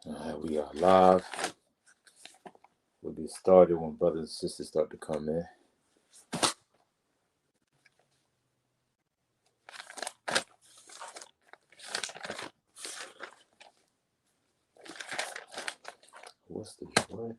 We are live. We'll get started when brothers and sisters start to come in. What's the what?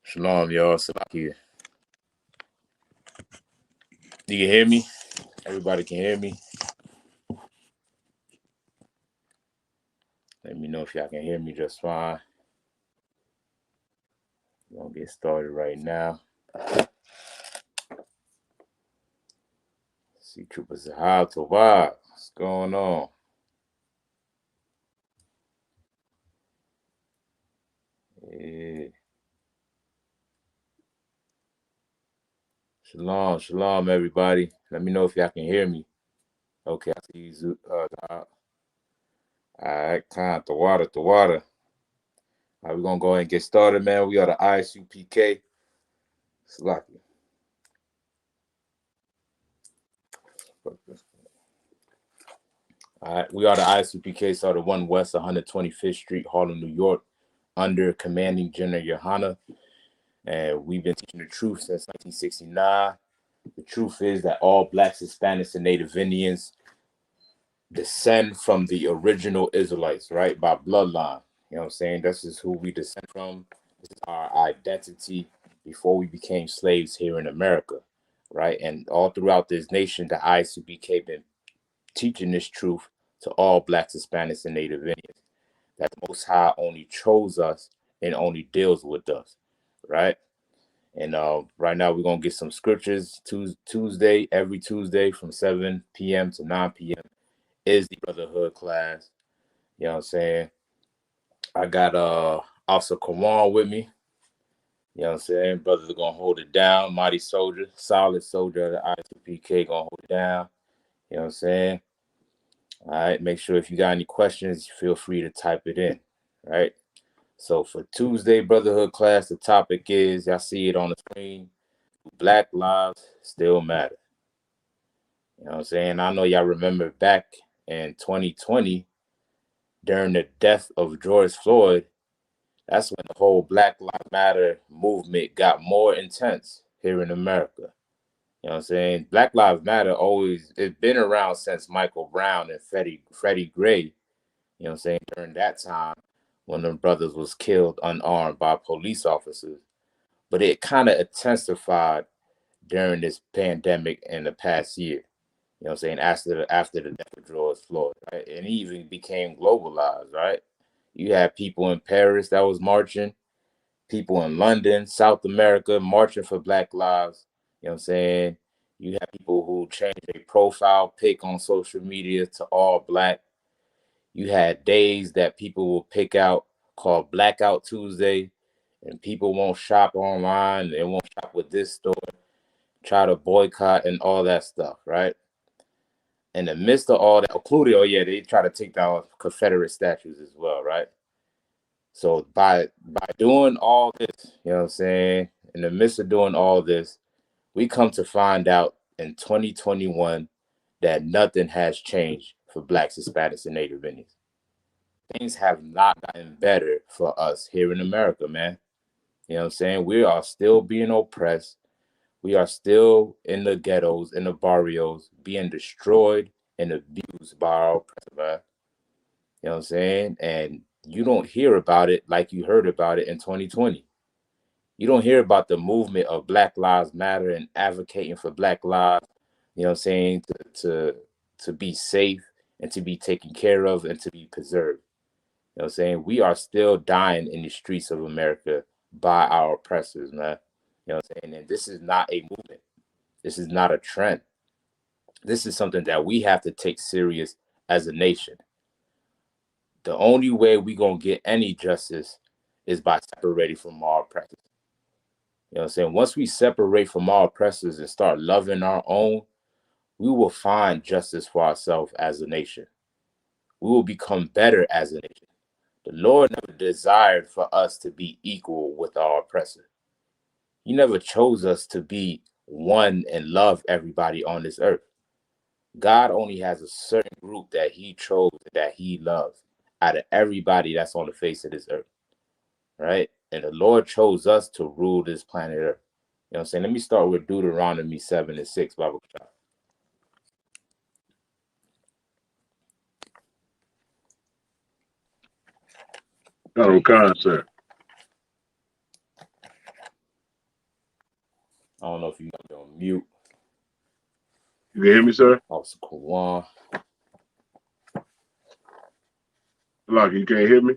Shalom, y'all. Isupk here. Do you hear me? Everybody can hear me? Let me know if y'all can hear me just fine. We're going to get started right now. See Troopers how to vibe. What's going on? Yeah. Shalom, everybody. Let me know if y'all can hear me. Okay, I see you. All right, time to water. All right, we're going to go ahead and get started, man. We are the Isupk. Slocky. All right, we are the Isupk, started 1 West 125th Street, Harlem, New York, under Commanding General Yohana. And we've been teaching the truth since 1969. The truth is that all Blacks, Hispanics, and Native Indians descend from the original Israelites, right? By bloodline. You know what I'm saying? This is who we descend from. This is our identity before we became slaves here in America, right? And all throughout this nation, the Isupk been teaching this truth to all Blacks, Hispanics, and Native Indians. That the Most High only chose us and only deals with us, right? And right now we're gonna get some scriptures. Tuesday, every Tuesday from 7 p.m. to 9 p.m. is the Brotherhood class. You know what I'm saying? I got Officer Kawan with me. You know what I'm saying? Brothers are gonna hold it down. Mighty soldier, solid soldier of the ISUPK gonna hold it down. You know what I'm saying? All right, make sure if you got any questions, feel free to type it in. Right. So for Tuesday Brotherhood class, the topic is, y'all see it on the screen, Black lives still matter. You know what I'm saying? I know y'all remember back in 2020, during the death of George Floyd, that's when the whole Black Lives Matter movement got more intense here in America. You know what I'm saying? Black Lives Matter it's been around since Michael Brown and Freddie Gray, you know what I'm saying, during that time when them brothers was killed unarmed by police officers. But it kind of intensified during this pandemic in the past year. You know what I'm saying? After the death of George Floyd, right? And it even became globalized, right? You had people in Paris that was marching, people in London, South America marching for Black lives. You know what I'm saying? You have people who changed their profile pic on social media to all Black. You had days that people will pick out called Blackout Tuesday, and people won't shop online. They won't shop with this store, try to boycott and all that stuff, right? In the midst of all that, including, oh yeah, they try to take down Confederate statues as well, right? So by doing all this, you know what I'm saying, in the midst of doing all this, we come to find out in 2021 that nothing has changed for Blacks, Hispanics, and Native Indians. Things have not gotten better for us here in America, man. You know what I'm saying? We are still being oppressed. We are still in the ghettos, in the barrios, being destroyed and abused by our oppressor, man. You know what I'm saying? And you don't hear about it like you heard about it in 2020. You don't hear about the movement of Black Lives Matter and advocating for Black lives, you know what I'm saying, to be safe and to be taken care of and to be preserved. You know what I'm saying? We are still dying in the streets of America by our oppressors, man. You know what I'm saying? And this is not a movement. This is not a trend. This is something that we have to take serious as a nation. The only way we gonna get any justice is by separating from our oppressors. You know what I'm saying? Once we separate from our oppressors and start loving our own, we will find justice for ourselves as a nation. We will become better as a nation. The Lord never desired for us to be equal with our oppressor. He never chose us to be one and love everybody on this earth. God only has a certain group that he chose, that he loves out of everybody that's on the face of this earth, right? And the Lord chose us to rule this planet earth. You know what I'm saying? Let me start with Deuteronomy 7:6, Bible. Oh, God, sir. I don't know if you got me on mute. You can hear me, sir? Officer Kawan. Like, you can't hear me?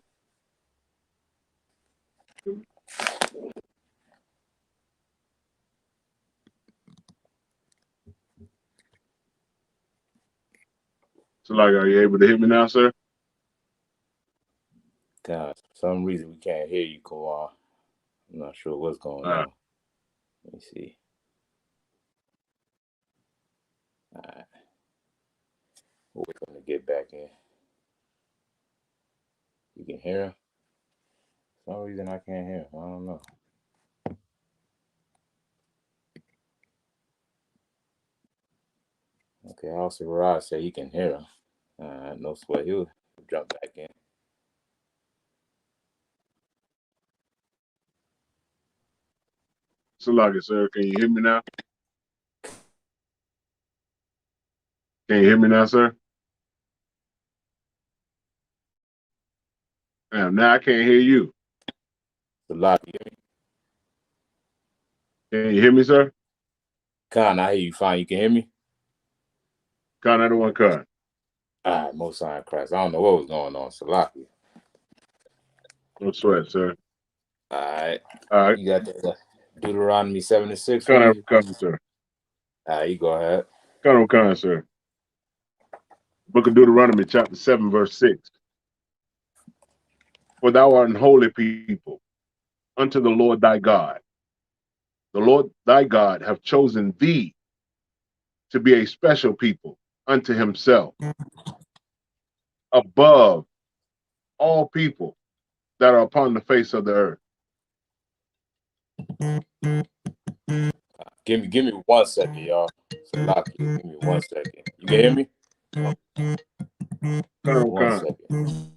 So, like, are you able to hear me now, sir? God, for some reason we can't hear you, Kawan. I'm not sure what's going on. Let me see. All right. We'll wait for him to get back in. You can hear him? For some reason I can't hear him. I don't know. Okay, Officer Rod said he can hear him. No sweat. He'll jump back in. So, like, sir, can you hear me now? Can you hear me now, sir? Now I can't hear you. Salaki, you hear me? Can you hear me, sir? Khan, I hear you fine. You can hear me? Con, I don't want con. All right, Most High Christ. I don't know what was going on, Salaki. No sweat, sir. All right. All right. You got the Deuteronomy 7:6 for Con, me? con, sir. All right, you go ahead. Con, sir. Book of Deuteronomy, chapter 7, verse 6. For thou art an holy people unto the Lord thy God. The Lord thy God hath chosen thee to be a special people unto himself, above all people that are upon the face of the earth. Give me 1 second, y'all. Salaki, give me 1 second. You can hear me? Con, 1 second.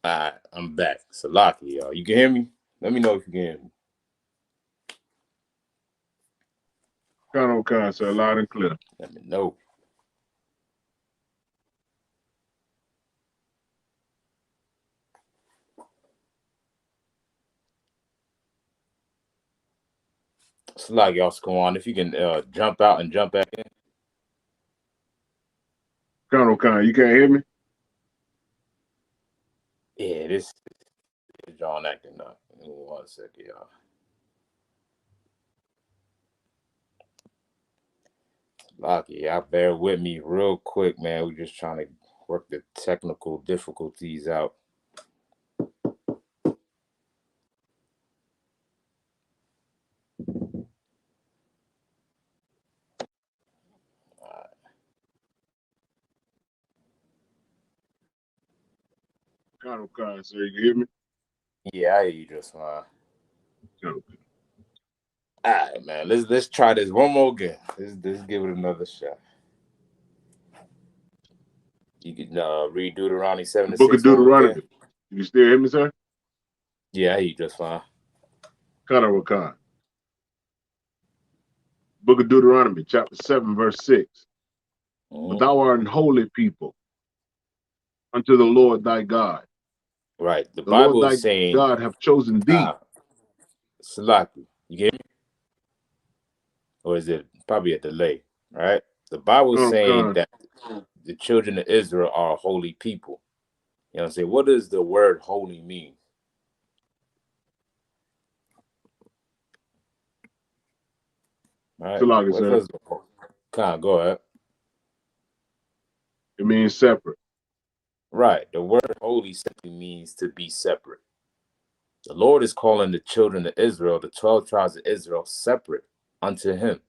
All right, I'm back. Salaki, y'all. You can hear me? Let me know if you can hear me. Con, sir, loud and clear. Let me know. Salaki, y'all, come on. If you can jump out and jump back in. Con, you can't hear me? Yeah, this is John acting up. Give me 1 second, y'all. Salaki, y'all bear with me real quick, man. We're just trying to work the technical difficulties out. Con, sir, you can hear me? Yeah, I hear you just fine. Con. All right, man. Let's try this one more again. Let's give it another shot. You can read Deuteronomy 7 The to book of 6 one more Deuteronomy. again. You still hear me, sir? Yeah, I hear you just fine. Con. Book of Deuteronomy, chapter 7, verse 6. But thou art an holy people unto the Lord thy God. Right. The The Lord Bible thy is saying, God have chosen thee. Salaki, you get me? Or is it probably a delay? Right. The Bible is saying Con. that the children of Israel are a holy people. You know what I'm saying? What does the word holy mean? All right. Salaki, Let's sir. go. Go ahead. It means separate. Right. The word holy simply means to be separate. The Lord is calling the children of Israel, the 12 tribes of Israel, separate unto him,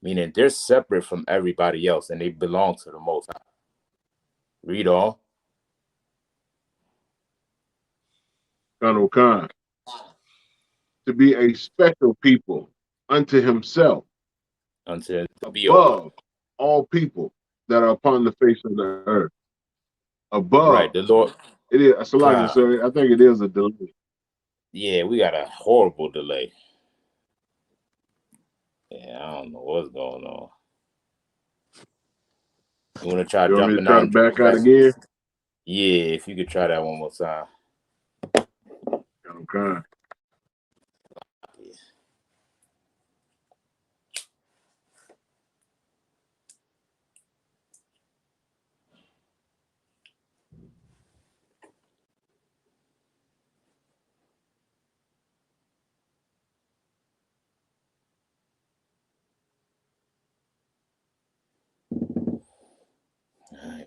meaning they're separate from everybody else and they belong to the Most High. Read on. Con. To be a special people unto himself, Unto be a what? above all people that are upon the face of the earth. Right. Above. The Lord. It is, Salaki, Con. sir, I think it is a delay. Yeah, we got a horrible delay. Yeah, I don't know what's going on. You want to try You want me to jumping try out to and back jumping out back? again? Yeah, if you could try that one more time. Okay. All right,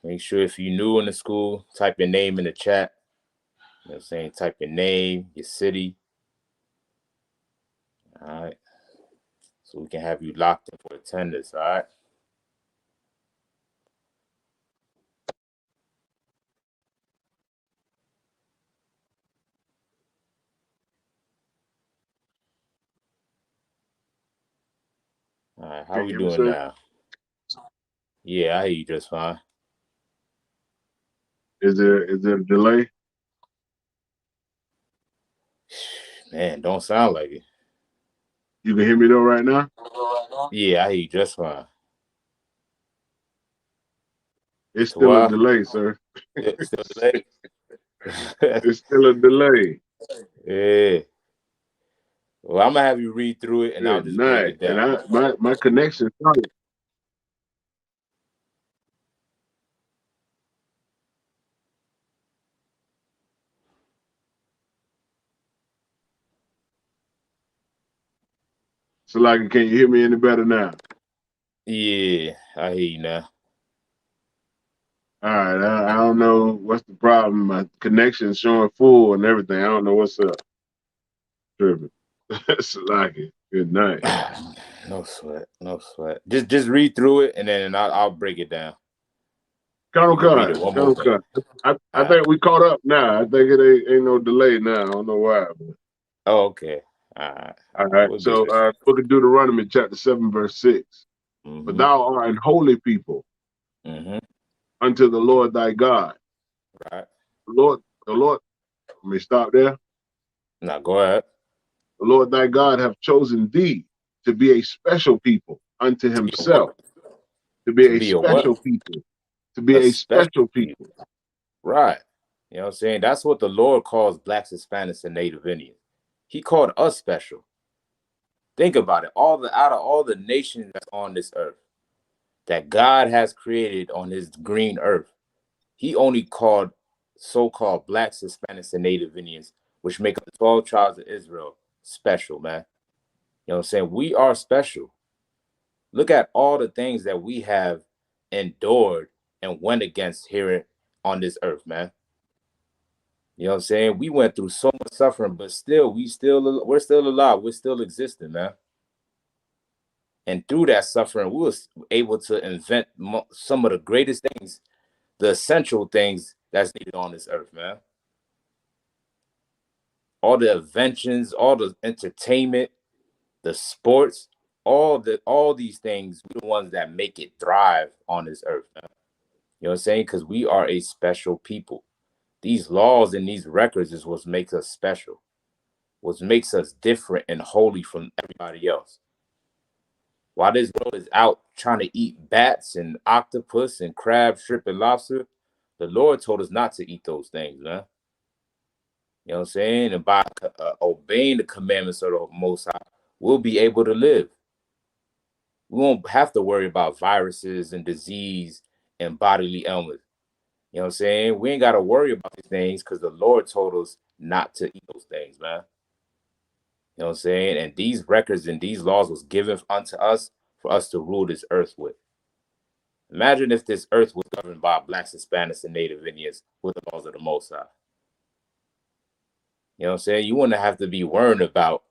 make sure if you're new in the school, type your name in the chat. You know what I'm saying? Type your name, your city. All right. So we can have you locked in for attendance. All right. All right. How Can we you hear me, doing sir? now? Yeah, I hear you just fine. Is there a delay? Man, don't sound like it. You can hear me though right now? Yeah, I hear you just fine. It's So still a what? delay, sir. Still delayed? It's still a delay. Yeah. Well, I'm gonna have you read through it and I'll Good just break night. it And down. my connection started. Salaki, can you hear me any better now? Yeah, I hear you now. All right, I don't know what's the problem. My connection's showing full and everything. I don't know what's up. Tripping. Salaki, good night. No sweat, no sweat. Just read through it and then I'll break it down. You can read Khan, it one more time. I think we caught up now. I think it ain't no delay now. I don't know why. But. Oh, okay. All right. All right. We're So, good. Book of Deuteronomy, chapter 7, verse 6. But Mm-hmm. thou art an holy people Mm-hmm. unto the Lord thy God. Right. The Lord, let me stop there. Now go ahead. The Lord thy God hath chosen thee to be a special people unto To be a what? himself, to be To a be a what? special people, to be A a special special people. people. Right. You know what I'm saying? That's what the Lord calls blacks, Hispanics, and Native Indians. He called us special. Think about it. Out of all the nations that's on this earth that God has created on his green earth, he only called so-called blacks, Hispanics, and Native Indians, which make up the 12 tribes of Israel, special, man. You know what I'm saying? We are special. Look at all the things that we have endured and went against here on this earth, man. You know what I'm saying? We went through so much suffering, but still, we're still alive. We're still existing, man. And through that suffering, we was able to invent some of the greatest things, the essential things that's needed on this earth, man. All the inventions, all the entertainment, the sports, all these things, we're the ones that make it thrive on this earth, man. You know what I'm saying? Because we are a special people. These laws and these records is what makes us special, what makes us different and holy from everybody else. While this world is out trying to eat bats and octopus and crab, shrimp, and lobster, the Lord told us not to eat those things, man. You know what I'm saying? And by obeying the commandments of the Most High, we'll be able to live. We won't have to worry about viruses and disease and bodily ailments. You know what I'm saying? We ain't got to worry about these things because the Lord told us not to eat those things, man. You know what I'm saying? And these records and these laws was given unto us for us to rule this earth with. Imagine if this earth was governed by blacks, Hispanics, and Native Indians with the laws of the Most High. You know what I'm saying? You wouldn't have to be worrying about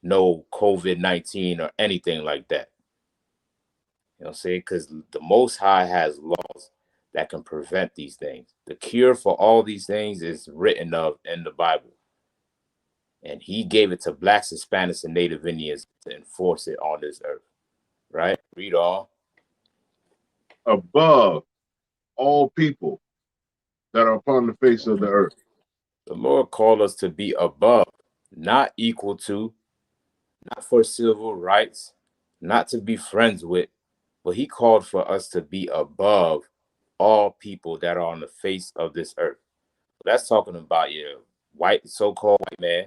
no COVID-19 or anything like that. You know what I'm saying? Because the Most High has laws that can prevent these things. The cure for all these things is written of in the Bible. And he gave it to blacks, Hispanics, and Native Indians to enforce it on this earth. Right? Read on. Above all people that are upon the face of the earth. The Lord called us to be above, not equal to, not for civil rights, not to be friends with, but he called for us to be above all people that are on the face of this earth. That's talking about your white, so-called white man,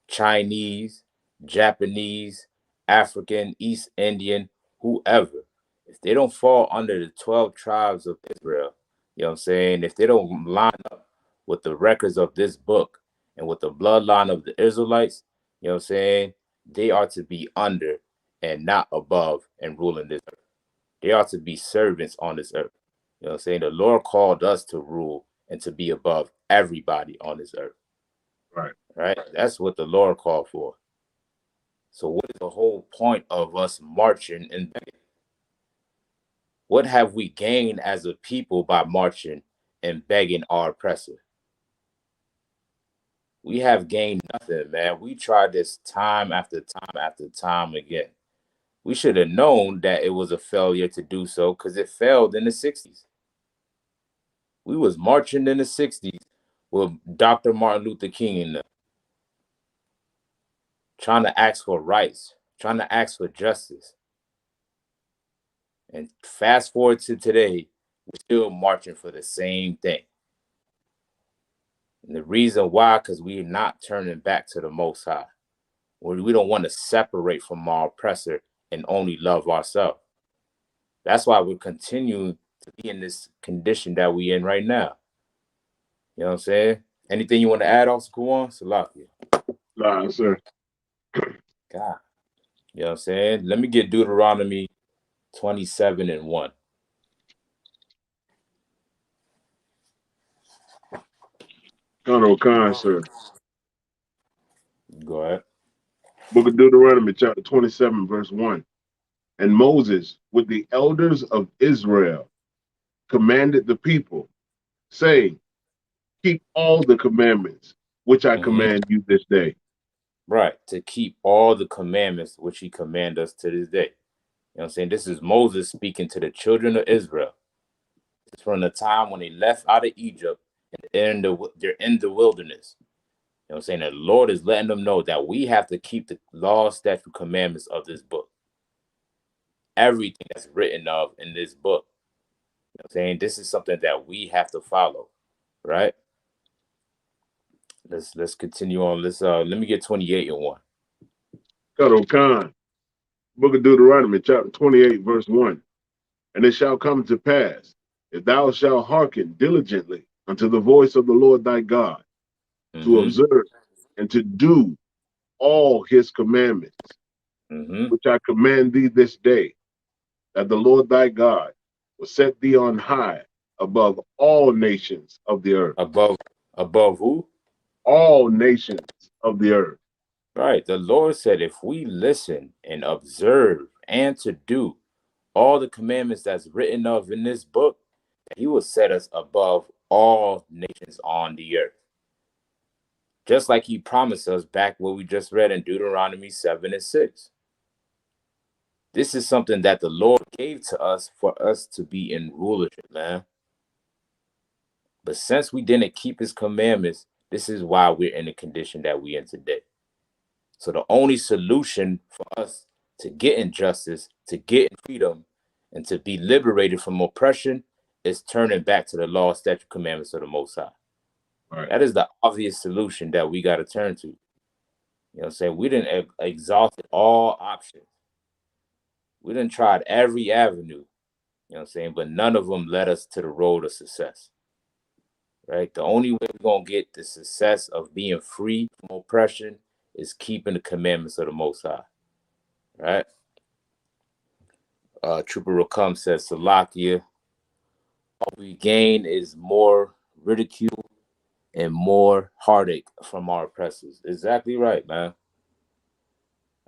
Chinese, Japanese, African, East Indian, whoever. If they don't fall under the 12 tribes of Israel, you know what I'm saying? If they don't line up with the records of this book and with the bloodline of the Israelites, you know what I'm saying? They are to be under and not above and ruling this earth. They are to be servants on this earth. You know what I'm saying? The Lord called us to rule and to be above everybody on this earth. Right. Right? That's what the Lord called for. So what is the whole point of us marching and begging? What have we gained as a people by marching and begging our oppressor? We have gained nothing, man. We tried this time after time after time again. We should have known that it was a failure to do so because it failed in the 60s. We was marching in the 60s with Dr. Martin Luther King in them, trying to ask for rights, trying to ask for justice. And fast forward to today, we're still marching for the same thing. And the reason why, because we're not turning back to the Most High. We don't want to separate from our oppressor and only love ourselves. That's why we're continuing to be in this condition that we're in right now. You know what I'm saying? Anything you want to add, also, Kawan? Salakia. Nah, sir. God. You know what I'm saying? Let me get Deuteronomy 27:1. Khan, sir. Go ahead. Book of Deuteronomy, chapter 27, verse 1. And Moses, with the elders of Israel, commanded the people, saying, keep all the commandments which I Mm-hmm. command you this day. Right. To keep all the commandments which he command us to this day. You know what I'm saying? This is Moses speaking to the children of Israel. It's from the time when they left out of Egypt and they're in the wilderness. You know what I'm saying? And the Lord is letting them know that we have to keep the law, statute, commandments of this book. Everything that's written of in this book. You know what I'm saying? This is something that we have to follow, right? Let's continue on. Let me get 28 and 1. Kato Khan, Book of Deuteronomy, chapter 28, verse 1. And it shall come to pass, if thou shalt hearken diligently unto the voice of the Lord thy God, to Mm-hmm. observe and to do all his commandments, Mm-hmm. which I command thee this day, that the Lord thy God will set thee on high above all nations of the earth. Above who? All nations of the earth. Right. The Lord said, if we listen and observe and to do all the commandments that's written of in this book, he will set us above all nations on the earth. Just like he promised us back what we just read in Deuteronomy 7 and 6. This is something that the Lord gave to us for us to be in rulership, man. But since we didn't keep his commandments, this is why we're in the condition that we're in today. So the only solution for us to get in justice, to get in freedom, and to be liberated from oppression is turning back to the law, statute, commandments of the Most High. Right. That is the obvious solution that we got to turn to. You know what I'm saying? We didn't exhaust all options. We didn't tried every avenue, you know what I'm saying? But none of them led us to the road of success, right? The only way we're going to get the success of being free from oppression is keeping the commandments of the Most High, right? Trooper Rakam says, Salakia, all we gain is more ridicule and more heartache from our oppressors. Exactly right, man.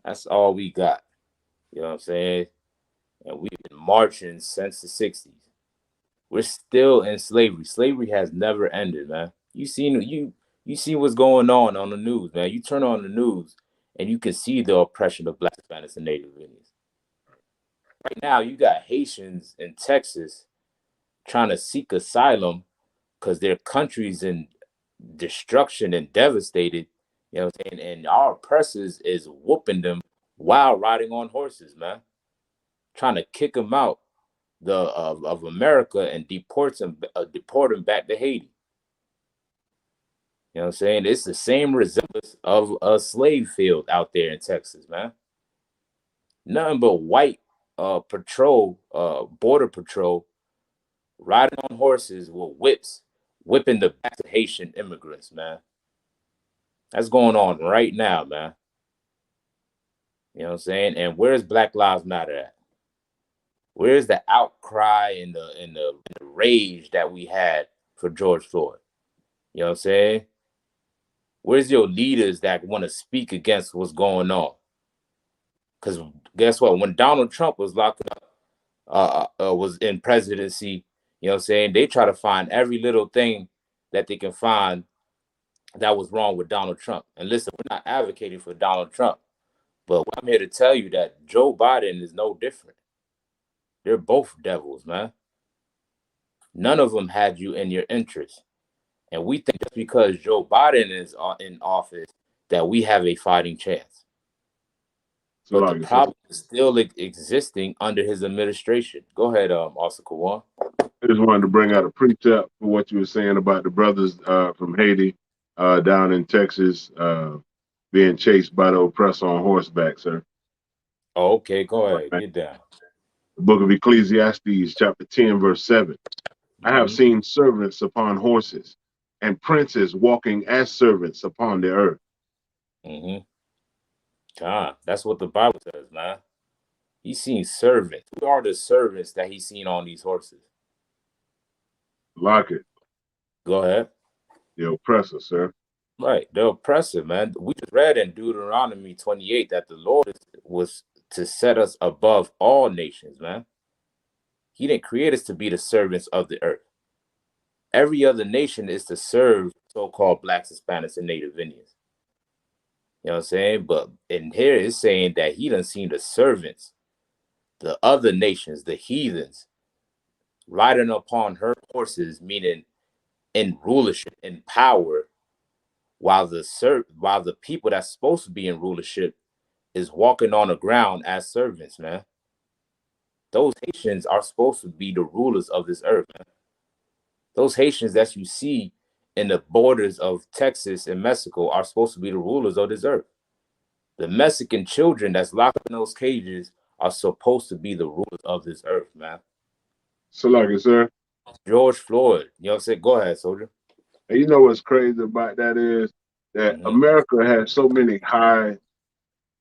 That's all we got. You know what I'm saying? And we've been marching since the 60s. We're still in slavery. Slavery has never ended, man. You see what's going on the news, man. You turn on the news and you can see the oppression of Black, Hispanics, and Native Indians. Right now, you got Haitians in Texas trying to seek asylum because their country's in destruction and devastated. You know what I'm saying? And our oppressors is whooping them while riding on horses, man. Trying to kick them out of America and deport them back to Haiti. You know what I'm saying? It's the same resemblance of a slave field out there in Texas, man. Nothing but white border patrol, riding on horses with whips, whipping the back to Haitian immigrants, man. That's going on right now, man. You know what I'm saying? And where's Black Lives Matter at? Where's the outcry and the rage that we had for George Floyd? You know what I'm saying? Where's your leaders that want to speak against what's going on? Because guess what? When Donald Trump was locked up, was in presidency, you know what I'm saying? They try to find every little thing that they can find that was wrong with Donald Trump. And listen, we're not advocating for Donald Trump, but I'm here to tell you that Joe Biden is no different. They're both devils, man. None of them had you in your interest. And we think just because Joe Biden is in office that we have a fighting chance. So But the like, problem is still existing under his administration. Go ahead, Oscar Kawan. I just wanted to bring out a precept for what you were saying about the brothers from Haiti down in Texas being chased by the oppressor on horseback, sir. Oh, okay, go ahead. Get down. The book of Ecclesiastes, chapter 10, verse 7. I have Mm-hmm. seen servants upon horses and princes walking as servants upon the earth. Mm-hmm. That's what the Bible says, man. He's seen servants. Who are the servants that he's seen on these horses? Lock it, Go ahead. the oppressor, sir. Right. The oppressor, man. We just read in Deuteronomy 28 that the Lord was to set us above all nations, man. He didn't create us to be the servants of the earth. Every other nation is to serve so-called Blacks, Hispanics, and Native Indians. You know what I'm saying? But in here it's saying that he done seen the servants, the other nations, the heathens, riding upon her horses, meaning in rulership, in power, while the people that's supposed to be in rulership is walking on the ground as servants, man. Those Haitians are supposed to be the rulers of this earth, man. Those Haitians that you see in the borders of Texas and Mexico are supposed to be the rulers of this earth. The Mexican children that's locked in those cages are supposed to be the rulers of this earth, man. So like it, sir. George Floyd, you know what I'm saying? Go ahead, soldier. And you know what's crazy about that is that Mm-hmm. America has so many high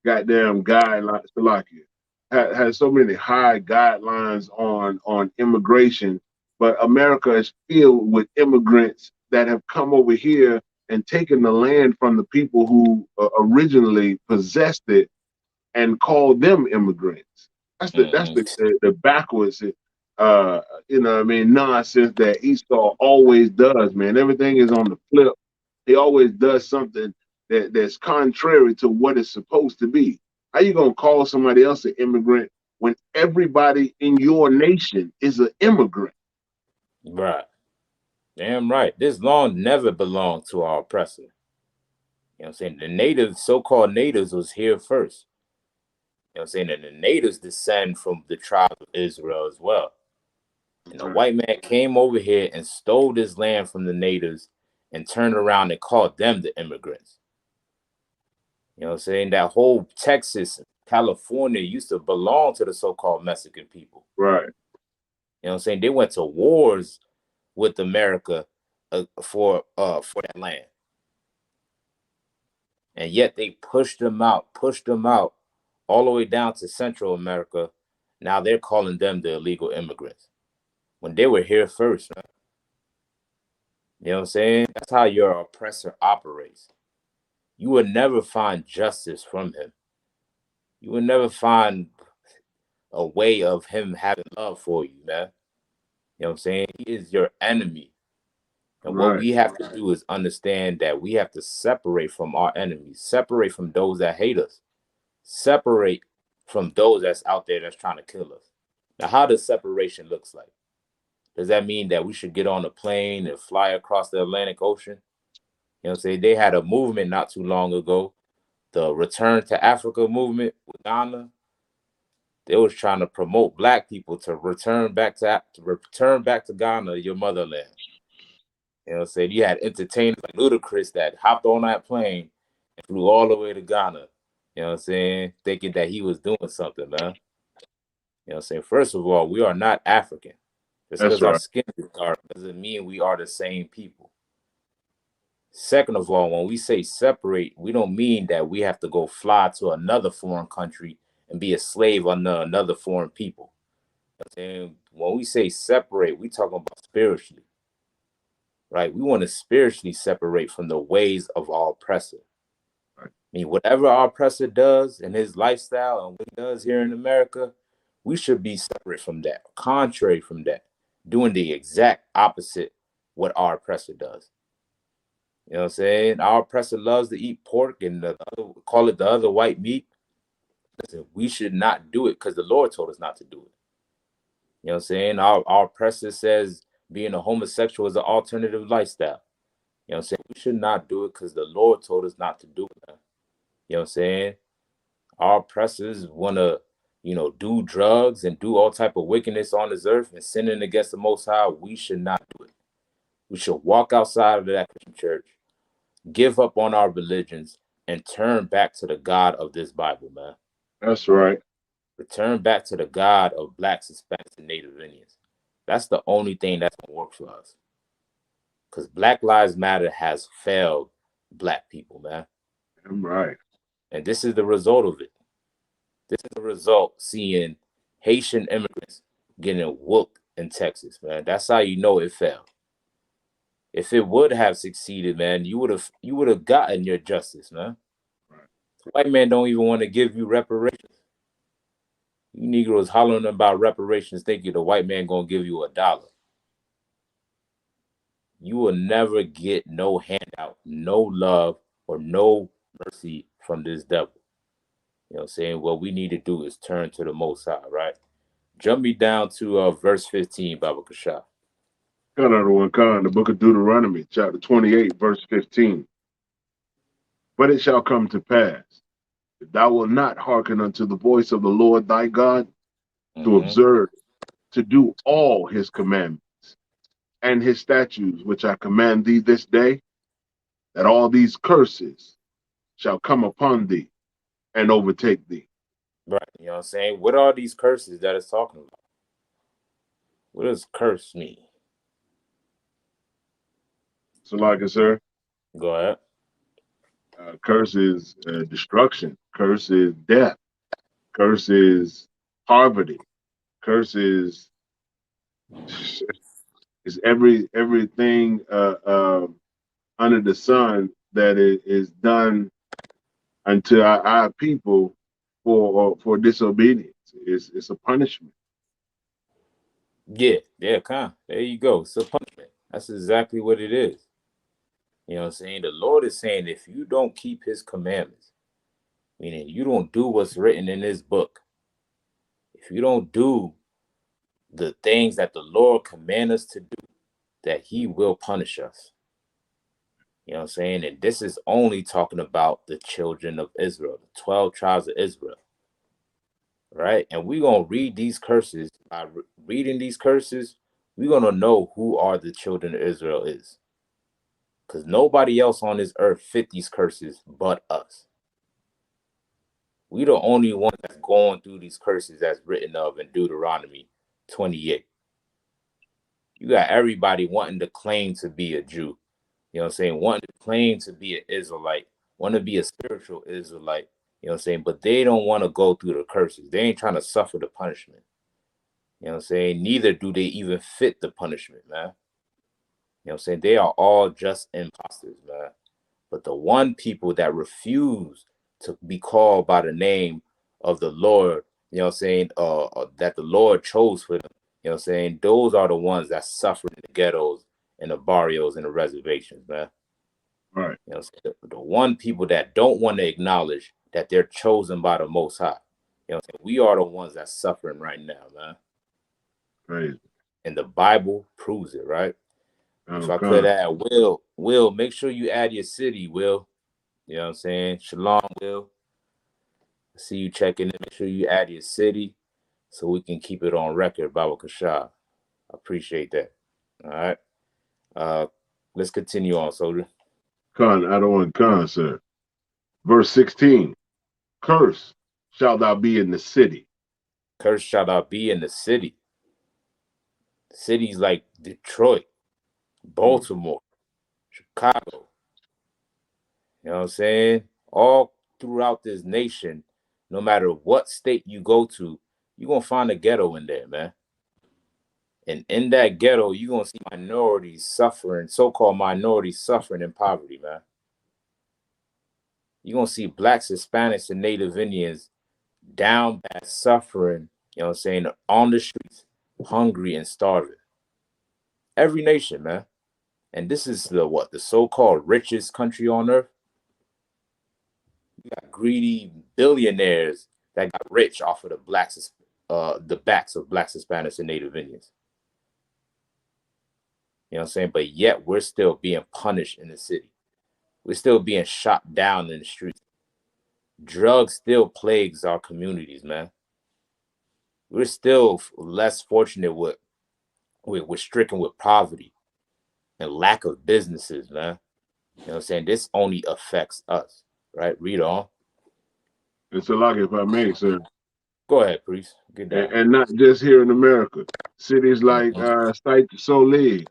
goddamn guidelines. So like it has so many high guidelines on immigration, but America is filled with immigrants that have come over here and taken the land from the people who originally possessed it and call them immigrants. That's Mm-hmm. the backwards, you know what I mean, nonsense that Esau always does, man. Everything is on the flip. He always does something that's contrary to what it's supposed to be. How you gonna call somebody else an immigrant when everybody in your nation is an immigrant? Right. Damn right. This land never belonged to our oppressor. You know what I'm saying? The natives, so-called natives, was here first. You know what I'm saying? And the natives descend from the tribe of Israel as well. And the white man came over here and stole this land from the natives and turned around and called them the immigrants. You know what I'm saying? That whole Texas, California used to belong to the so-called Mexican people. Right. You know what I'm saying? They went to wars with America for that land. And yet they pushed them out all the way down to Central America. Now they're calling them the illegal immigrants when they were here first, man. You know what I'm saying? That's how your oppressor operates. You will never find justice from him. You will never find a way of him having love for you, man. You know what I'm saying? He is your enemy. And what Right. we have to do is understand that we have to separate from our enemies, separate from those that hate us, separate from those that's out there that's trying to kill us. Now, how does separation looks like? Does that mean that we should get on a plane and fly across the Atlantic Ocean? You know what I'm saying? They had a movement not too long ago, the Return to Africa movement with Ghana. They was trying to promote black people to return back to Ghana, your motherland. You know what I'm saying? You had entertainers like Ludacris that hopped on that plane and flew all the way to Ghana. You know what I'm saying? Thinking that he was doing something, man. You know what I'm saying? First of all, we are not African. Just That's because our right. skin is dark doesn't mean we are the same people. Second of all, when we say separate, we don't mean that we have to go fly to another foreign country and be a slave under another foreign people. And when we say separate, we talking about spiritually, right? We want to spiritually separate from the ways of our oppressor. Right. I mean, whatever our oppressor does in his lifestyle and what he does here in America, we should be separate from that, contrary from that, doing the exact opposite what our oppressor does. You know what I'm saying? Our oppressor loves to eat pork and call it the other white meat. Listen, we should not do it because the Lord told us not to do it. You know what I'm saying? Our oppressor says being a homosexual is an alternative lifestyle. You know what I'm saying? We should not do it because the Lord told us not to do it, man. You know what I'm saying? Our oppressors want to, do drugs and do all type of wickedness on this earth and sinning against the Most High. We should not do it. We should walk outside of that Christian church, give up on our religions, and turn back to the God of this Bible, man. That's right. Return back to the God of blacks, Hispanics, and Native Indians. That's the only thing that's going to work for us. Because Black Lives Matter has failed black people, man. I'm right. And this is the result of it. This is the result seeing Haitian immigrants getting whooped in Texas, man. That's how you know it failed. If it would have succeeded, man, you would have gotten your justice, man. Right. The white man don't even want to give you reparations. You Negroes hollering about reparations, thinking the white man gonna give you $1. You will never get no handout, no love, or no mercy from this devil. You know what I'm saying? What we need to do is turn to the Most High, right? Jump me down to verse 15, Baba Kashaf. Cut out of one kind, the book of Deuteronomy, chapter 28, verse 15. But it shall come to pass, if thou wilt not hearken unto the voice of the Lord thy God, to Mm-hmm. observe, to do all his commandments and his statutes, which I command thee this day, that all these curses shall come upon thee and overtake thee. Right. You know what I'm saying? What are these curses that it's talking about? What does curse mean? So, like I said, Go ahead. curse is destruction, curse is death, curse is poverty, curse is everything under the sun that is done unto our people for disobedience. It's a punishment. Yeah, yeah, there you go. It's a punishment. That's exactly what it is. You know what I'm saying? The Lord is saying if you don't keep his commandments, meaning you don't do what's written in this book, if you don't do the things that the Lord commands us to do, that he will punish us. You know what I'm saying? And this is only talking about the children of Israel, the 12 tribes of Israel, right? And we're going to read these curses. By reading these curses, we're going to know who are the children of Israel is. Because nobody else on this earth fit these curses but us. We the only one that's going through these curses that's written of in Deuteronomy 28. You got everybody wanting to claim to be a Jew. You know what I'm saying? Wanting to claim to be an Israelite, want to be a spiritual Israelite. You know what I'm saying? But they don't want to go through the curses. They ain't trying to suffer the punishment. You know what I'm saying? Neither do they even fit the punishment, man. You know what I'm saying? They are all just imposters, man. But the one people that refuse to be called by the name of the Lord, you know what I'm saying, that the Lord chose for them, you know what I'm saying, those are the ones that suffer in the ghettos and the barrios and the reservations, man. Right. You know what I'm saying? The one people that don't want to acknowledge that they're chosen by the Most High. You know what I'm saying? We are the ones that's suffering right now, man. Crazy. And the Bible proves it, right? If Oh, I could con. add, make sure you add your city, Will. You know what I'm saying? Shalom, Will. See you checking in. Make sure you add your city so we can keep it on record, Baba Kashah. I appreciate that. All right. Uh, let's continue on, soldier. Con, I don't want con, sir. Verse 16. Curse shall thou be in the city. Curse shall thou be in the city. Cities like Detroit, Mm. Baltimore, Chicago. You know what I'm saying? All throughout this nation, no matter what state you go to, you're going to find a ghetto in there, man. And in that ghetto, you're going to see minorities suffering, so-called minorities suffering in poverty, man. You're going to see blacks, Hispanics, and Native Indians down bad, suffering, you know what I'm saying, on the streets, hungry and starving. Every nation, man. And this is the so-called richest country on earth. You got greedy billionaires that got rich off of the backs of blacks, Hispanics, and Native Indians. You know what I'm saying? But yet we're still being punished in the city. We're still being shot down in the streets. Drugs still plagues our communities, man. We're still less fortunate with stricken with poverty and lack of businesses, man. You know what I'm saying? This only affects us, right? Read on. It's a lot, if I may, sir. Go ahead, priest. Get down. And not just here in America. Cities like Mm-hmm. Site Soleil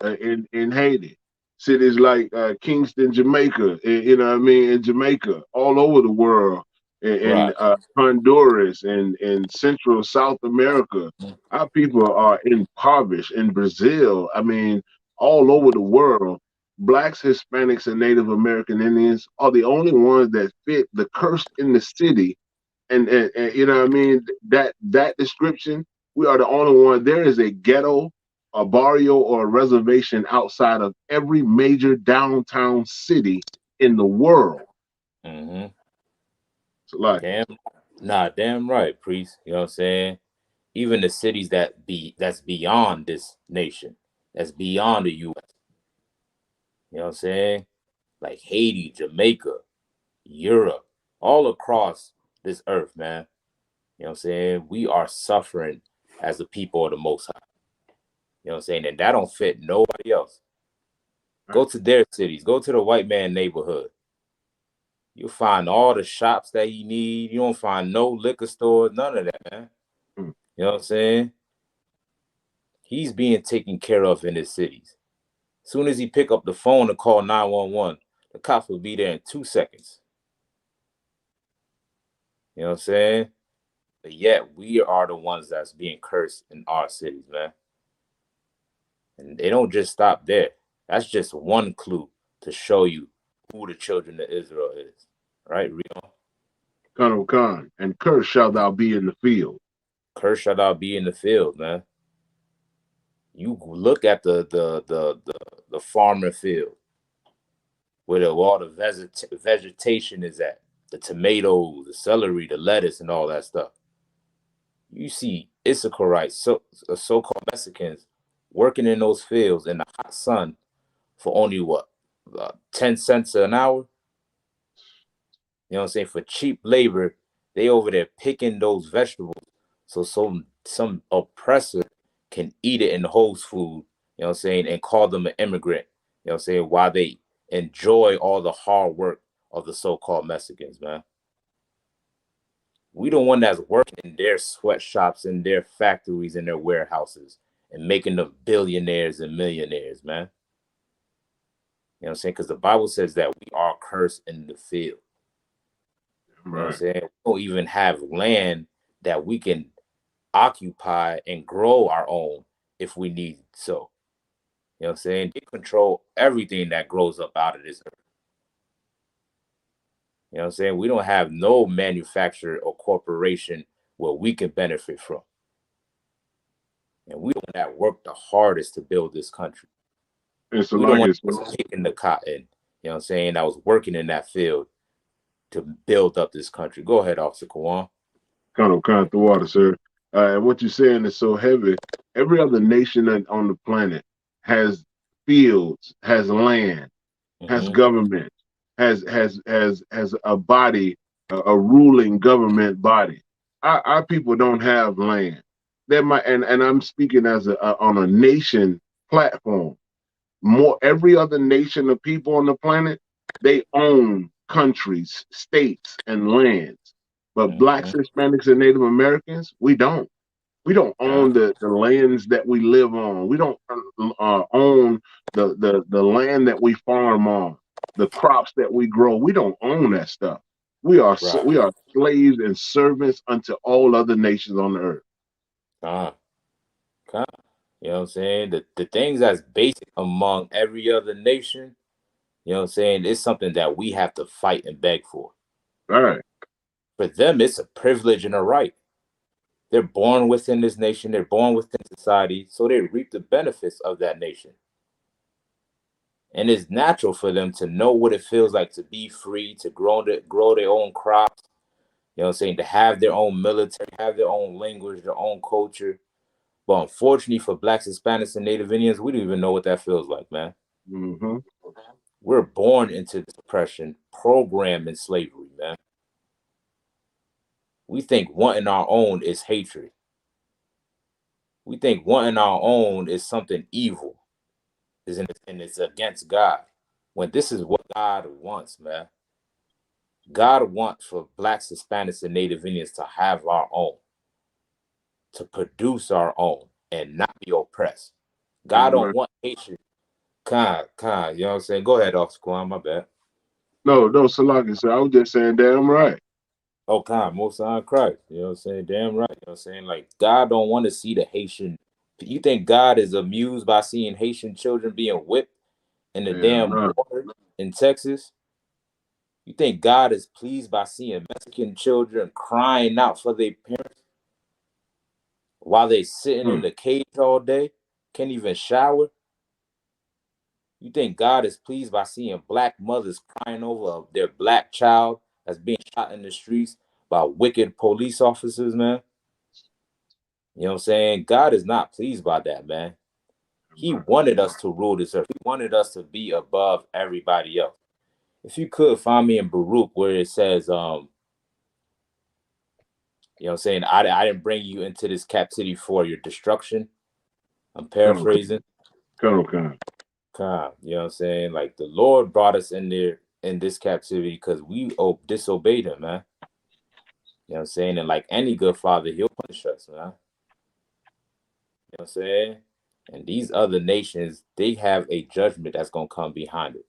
in Haiti, cities like Kingston, Jamaica, you know what I mean, in Jamaica, all over the world, in Right. Honduras, and in Central South America. Our people are impoverished in Brazil. I mean, all over the world. Blacks, Hispanics, and Native American Indians are the only ones that fit the cursed in the city, and you know what I mean, that description. We are the only one. There is a ghetto, a barrio, or a reservation outside of every major downtown city in the world. Mm-hmm. So like, Damn. Nah, damn right, priest. You know what I'm saying? Even the cities that's beyond this nation. that's beyond the U.S. You know what I'm saying? Like Haiti, Jamaica, Europe, all across this earth, man. You know what I'm saying? We are suffering as the people of the Most High. You know what I'm saying? And that don't fit nobody else. Go to their cities. Go to the white man neighborhood. You'll find all the shops that you need. You don't find no liquor stores, none of that, man. Mm. You know what I'm saying? He's being taken care of in his cities. As soon as he pick up the phone and call 911, the cops will be there in 2 seconds. You know what I'm saying? But yet we are the ones that's being cursed in our cities, man. And they don't just stop there. That's just one clue to show you who the children of Israel is. Right, Rio? Colonel Khan, and cursed shalt thou be in the field. Cursed shall thou be in the field, man. You look at the farmer field where all the vegetation is at, the tomatoes, the celery, the lettuce, and all that stuff. You see Issacharites, so-called Mexicans, working in those fields in the hot sun for only what, 10 cents an hour? You know what I'm saying? For cheap labor, they over there picking those vegetables so some oppressor can eat it in Whole's food, you know what I'm saying, and call them an immigrant, you know what I'm saying, while they enjoy all the hard work of the so-called Mexicans, man. We the one that's working in their sweatshops, in their factories, in their warehouses, and making them billionaires and millionaires, man. You know what I'm saying? Because the Bible says that we are cursed in the field. You know what I'm Right. saying? We don't even have land that we can occupy and grow our own if we need so. You know what I'm saying? They control everything that grows up out of this earth. You know what I'm saying? We don't have no manufacturer or corporation where we can benefit from. And we don't that work the hardest to build this country. And so We don't like want it's to picking the cotton, you know what I'm saying? I was working in that field to build up this country. Go ahead, Officer Kawan. Colonel Khan the water, sir. And what you're saying is so heavy. Every other nation on the planet has fields, has land, has Mm-hmm. government, has a body, a ruling government body. Our people don't have land. They might, and I'm speaking as on a nation platform. More every other nation of people on the planet, they own countries, states, and lands. But blacks, Mm-hmm. Hispanics, and Native Americans, we don't. We don't own the lands that we live on. We don't own the land that we farm on, the crops that we grow. We don't own that stuff. Right. We are slaves and servants unto all other nations on the earth. Con. Con. You know what I'm saying? The things that's basic among every other nation, you know what I'm saying, it's something that we have to fight and beg for. All right. For them, it's a privilege and a right. They're born within this nation, they're born within society, so they reap the benefits of that nation. And it's natural for them to know what it feels like to be free, to grow their own crops, you know what I'm saying, to have their own military, have their own language, their own culture. But unfortunately for blacks, Hispanics, and Native Indians, we don't even know what that feels like, man. Mm-hmm. We're born into this oppression, programmed in slavery, man. We think wanting our own is hatred. We think wanting our own is something evil, and it's against God. When this is what God wants, man. God wants for blacks, Hispanics, and Native Indians to have our own, to produce our own, and not be oppressed. God don't Amen. want hatred. You know what I'm saying? Go ahead, Officer Kwan, my bad. No, Salaki, sir. I was just saying, damn right. Oh, most on Christ. You know what I'm saying? Damn right. You know what I'm saying? Like, God don't want to see the Haitian. You think God is amused by seeing Haitian children being whipped in the Damn damn right. water in Texas? You think God is pleased by seeing Mexican children crying out for their parents while they sitting in Mm. the cage all day, can't even shower? You think God is pleased by seeing black mothers crying over their black child that's being shot in the streets by wicked police officers, man? You know what I'm saying? God is not pleased by that, man. He wanted us to rule this earth. He wanted us to be above everybody else. If you could find me in Baruch where it says, you know what I'm saying, I didn't bring you into this captivity for your destruction. I'm Colonel paraphrasing. Khan. God, you know what I'm saying? Like the Lord brought us in there in this captivity because we disobeyed him, man. You know what I'm saying? And like any good father, he'll punish us, man. You know what I'm saying? And these other nations, they have a judgment that's gonna come behind it.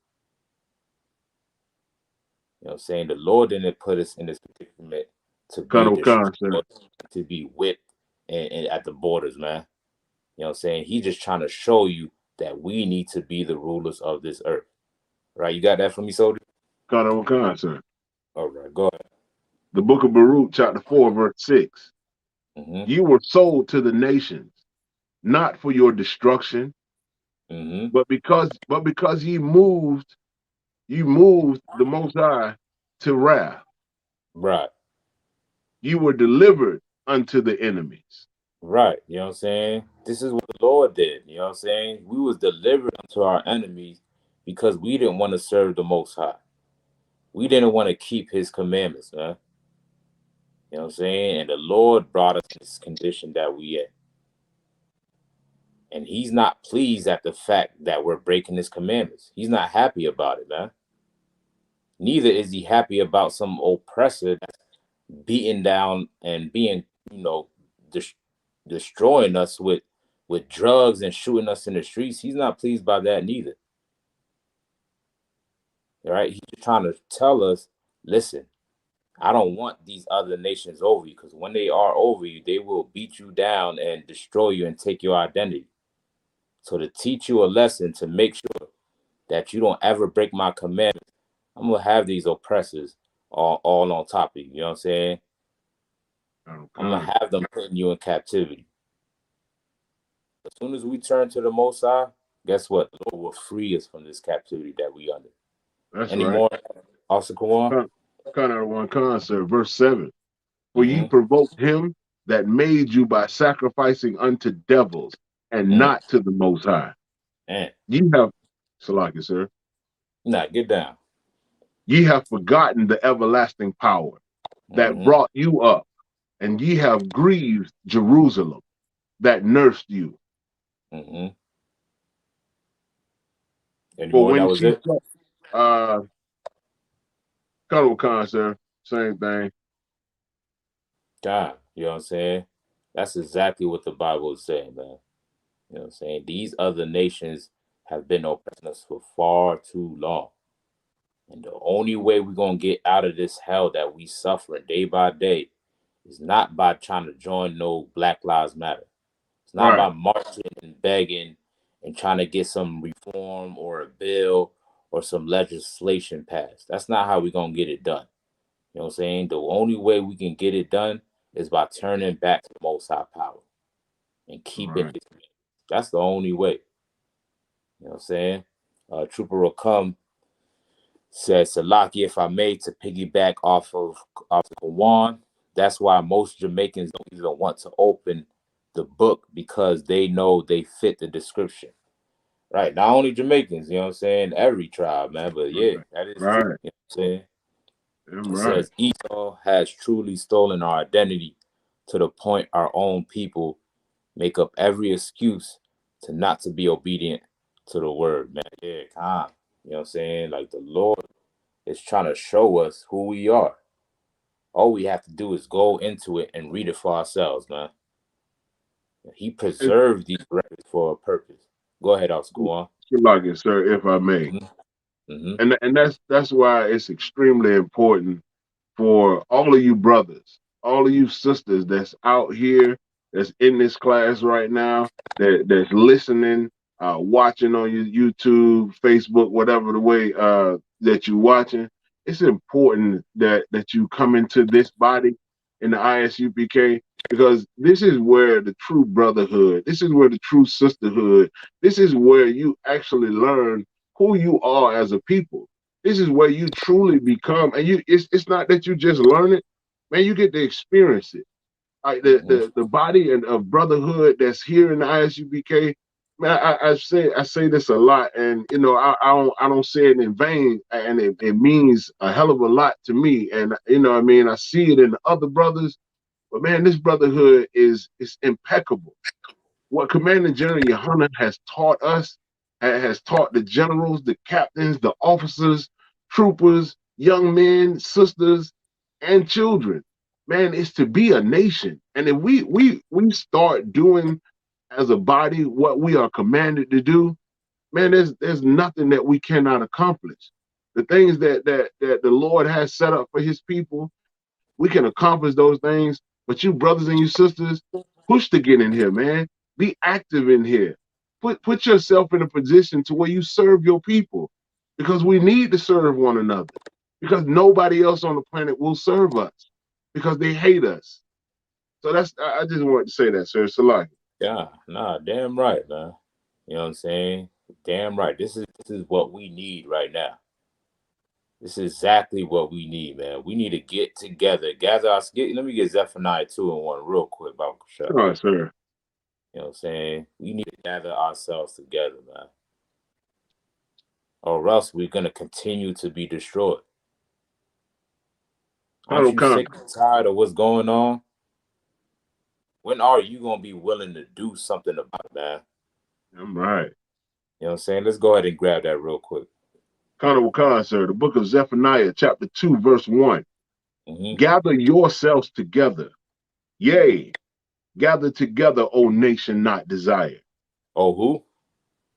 You know what I'm saying? The Lord didn't put us in this predicament to be Colonel Khan, destroyed, to be whipped and at the borders, man. You know what I'm saying? He's just trying to show you that we need to be the rulers of this earth. Right? You got that for me, soldier? Colonel Khan, sir. All right, go ahead. The book of Baruch, chapter 4, verse 6. Mm-hmm. You were sold to the nations, not for your destruction, but because ye moved the Most High to wrath. Right. You were delivered unto the enemies. Right. You know what I'm saying? This is what the Lord did. You know what I'm saying? We was delivered unto our enemies because we didn't want to serve the Most High. We didn't want to keep his commandments, man. You know what I'm saying? And the Lord brought us in this condition that we in. And he's not pleased at the fact that we're breaking his commandments. He's not happy about it, man. Neither is he happy about some oppressor that's beating down and being, you know, destroying us with drugs and shooting us in the streets. He's not pleased by that neither. All right? He's just trying to tell us, listen, I don't want these other nations over you because when they are over you, they will beat you down and destroy you and take your identity. So to teach you a lesson, to make sure that you don't ever break my commandments, I'm going to have these oppressors all on top of you. You know what I'm saying? I'm going to have them putting you in captivity. As soon as we turn to the Most High, guess what? The Lord will free us from this captivity that we under. That's Any right. more, Officer Kawan? Khan, sir, verse 7. For ye provoked him that made you by sacrificing unto devils and not to the Most High. Ye have, Salaki, sir. Nah, get down. Ye have forgotten the everlasting power that brought you up, and ye have grieved Jerusalem that nursed you. Any For more? when That was it? Colonel Khan, sir, same thing. God, you know what I'm saying? That's exactly what the Bible is saying, man. You know what I'm saying? These other nations have been oppressing us for far too long. And the only way we're going to get out of this hell that we suffer day by day is not by trying to join no Black Lives Matter. It's not by marching and begging and trying to get some reform or a bill or some legislation passed. That's not how we're going to get it done. You know what I'm saying? The only way we can get it done is by turning back to the Most High power and keeping it. That's the only way. You know what I'm saying? Trooper will come, says Salaki, if I may, to piggyback off of Kawan. That's why most Jamaicans don't even want to open the book because they know they fit the description. Right. Not only Jamaicans, you know what I'm saying? Every tribe, man. But yeah, that is true. You know what I'm saying? It says Esau has truly stolen our identity to the point our own people make up every excuse to not to be obedient to the word, man. Yeah, calm. You know what I'm saying? Like the Lord is trying to show us who we are. All we have to do is go into it and read it for ourselves, man. He preserved these records for a purpose. Go ahead, Officer. Go on. Like it, sir, if I may. And that's why it's extremely important for all of you brothers, all of you sisters that's out here, that's in this class right now, that's listening, watching on your YouTube, Facebook, whatever the way that you're watching. It's important that you come into this body in the ISUPK, because this is where the true brotherhood, this is where the true sisterhood, this is where you actually learn who you are as a people. This is where you truly become, and it's not that you just learn it, man, you get to experience it. Like the body and of brotherhood that's here in the ISUPK, Man, I say this a lot, and I don't say it in vain, and it means a hell of a lot to me. And I mean, I see it in the other brothers, but man, this brotherhood is impeccable. What Commander General Yohana has taught us, has taught the generals, the captains, the officers, troopers, young men, sisters, and children. Man, is to be a nation. And if we start doing as a body what we are commanded to do, man, there's nothing that we cannot accomplish. The things that the Lord has set up for his people, we can accomplish those things. But you brothers and you sisters, push to get in here, man. Be active in here. Put yourself in a position to where you serve your people, because we need to serve one another. Because nobody else on the planet will serve us because they hate us. So I just wanted to say that, sir. Salaki. Yeah, nah, damn right, man. You know what I'm saying? Damn right. This is what we need right now. This is exactly what we need, man. We need to get together, gather us. Let me get Zephaniah 2:1 real quick, Baba Kushab. All right, sir. You know what I'm saying? We need to gather ourselves together, man. Or else we're gonna continue to be destroyed. Aren't you Khan. sick and tired of what's going on? When are you gonna be willing to do something about it, man? I'm right. You know what I'm saying? Let's go ahead and grab that real quick. Khan, sir. The book of Zephaniah, chapter 2, verse 1. Mm-hmm. Gather yourselves together. Yea, gather together, O nation not desired. Oh, who?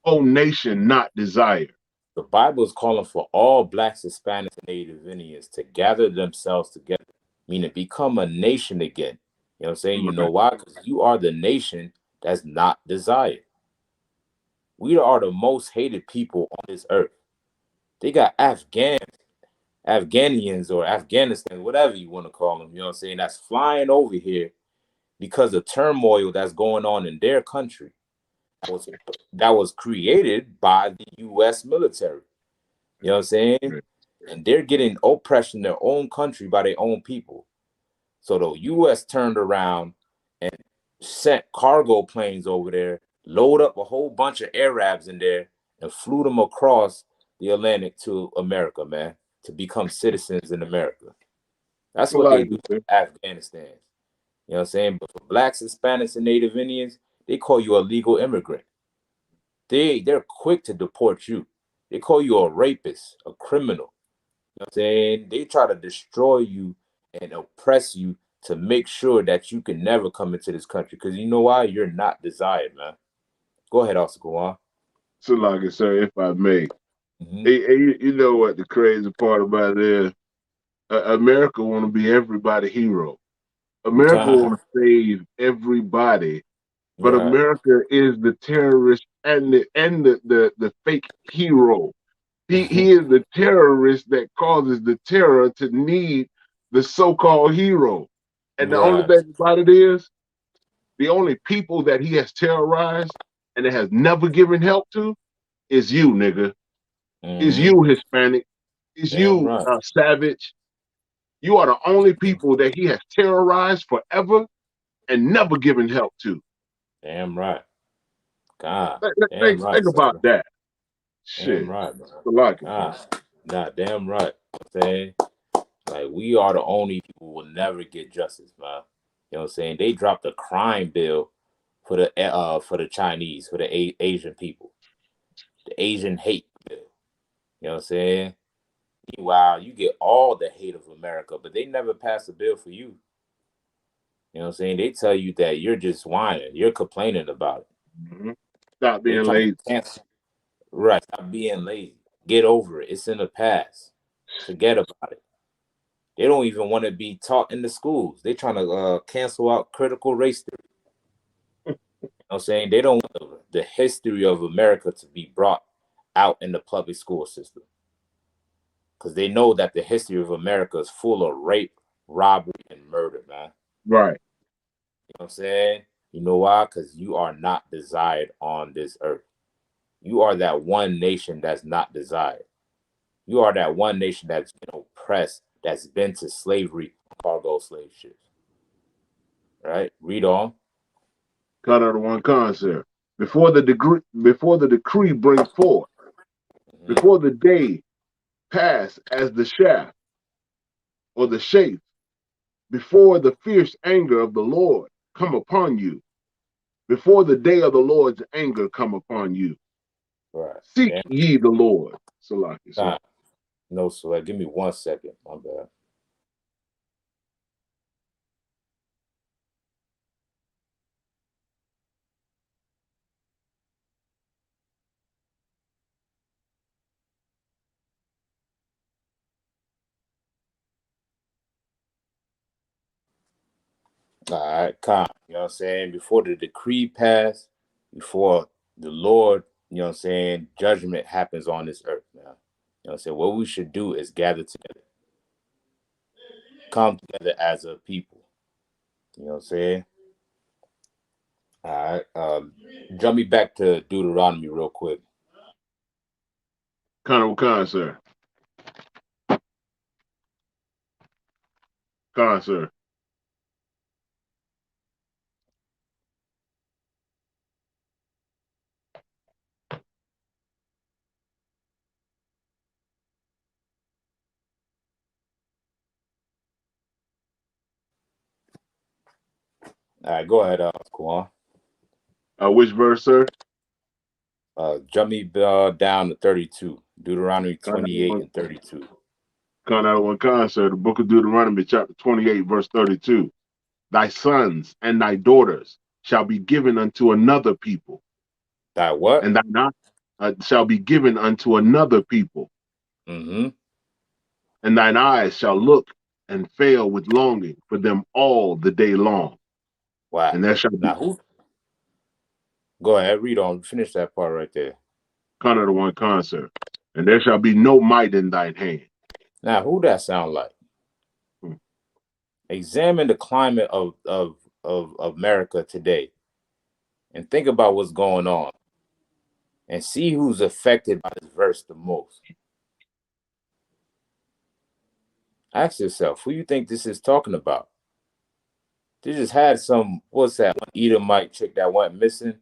O nation not desired. The Bible is calling for all blacks, Hispanics, and Native Indians to gather themselves together, meaning become a nation again. You know what I'm saying? You know why? Because you are the nation that's not desired. We are the most hated people on this earth. They got Afghanians or Afghanistan, whatever you want to call them, you know what I'm saying, that's flying over here because of turmoil that's going on in their country. That was created by the U.S. military. You know what I'm saying? And they're getting oppression in their own country by their own people. So the U.S. turned around and sent cargo planes over there, load up a whole bunch of Arabs in there, and flew them across the Atlantic to America, man, to become citizens in America. That's what they do to Afghanistan. You know what I'm saying? But for blacks, Hispanics, and Native Indians, they call you a legal immigrant. They're quick to deport you. They call you a rapist, a criminal. You know what I'm saying? They try to destroy you and oppress you to make sure that you can never come into this country. Because you know why? You're not desired, man. Go ahead, Officer Kawan. Salaki, sir, if I may. Mm-hmm. Hey, you know what the crazy part about it is? America want to be everybody's hero. America want to save everybody, but Right. America is the terrorist and the fake hero. He is the terrorist that causes the terror to need the so-called hero. And the only Right. thing about it is, the only people that he has terrorized and that has never given help to is you, nigga. Is Mm-hmm. you, Hispanic. Is Damn you, right. Savage. You are the only people that he has terrorized forever and never given help to. Damn right. God. Damn Think, right, think about sister. that. Damn Shit. right, bro. Like it. God. Nah, damn right. You know what I'm saying? Like, we are the only people who will never get justice, man. You know what I'm saying? They dropped a crime bill for the Chinese, for the Asian people. The Asian hate bill. You know what I'm saying? Meanwhile, you get all the hate of America, but they never pass a bill for you. You know what I'm saying? They tell you that you're just whining, you're complaining about it. Mm-hmm. Stop They being trying to lazy. cancel. Right. Stop being lazy. Get over it. It's in the past. Forget about it. They don't even want to be taught in the schools. They trying to cancel out critical race theory. You know what I'm saying? They don't want the history of America to be brought out in the public school system. Because they know that the history of America is full of rape, robbery, and murder, man. Right. You know what I'm saying? You know why? Because you are not desired on this earth. You are that one nation that's not desired. You are that one nation that's been oppressed, that's been to slavery, cargo slave ships. Right? Read on. Cut out of one concept. before the decree bring forth, Mm-hmm. before the day pass as the shaft or the shape, before the fierce anger of the Lord come upon you, before the day of the Lord's anger come upon you. Right. Seek And ye the Lord. Salaki, sir. no sweat. Give me 1 second. My bad. All right, calm. You know what I'm saying? Before the decree passed, before the Lord, you know what I'm saying, judgment happens on this earth now. You know what I'm saying? What we should do is gather together, come together as a people. You know what I'm saying? All right. Jump me back to Deuteronomy real quick. Khan, sir. Khan, sir. All right, go ahead, Kwan. Which verse, sir? Jump me down to 32. Deuteronomy Khan, 28 and 32. Khan, sir. The book of Deuteronomy, chapter 28, verse 32. Thy sons and thy daughters shall be given unto another people, That what? and thine shall be given unto another people, Mm-hmm. and thine eyes shall look and fail with longing for them all the day long. Wow. And there shall Now be who? Go ahead, read on. Finish that part right there. Khan, sir. And there shall be no might in thine hand. Now who that sound like? Hmm. Examine the climate of America today and think about what's going on and see who's affected by this verse the most. Ask yourself, who you think this is talking about? They just had some, what's that one Edomite chick that went missing?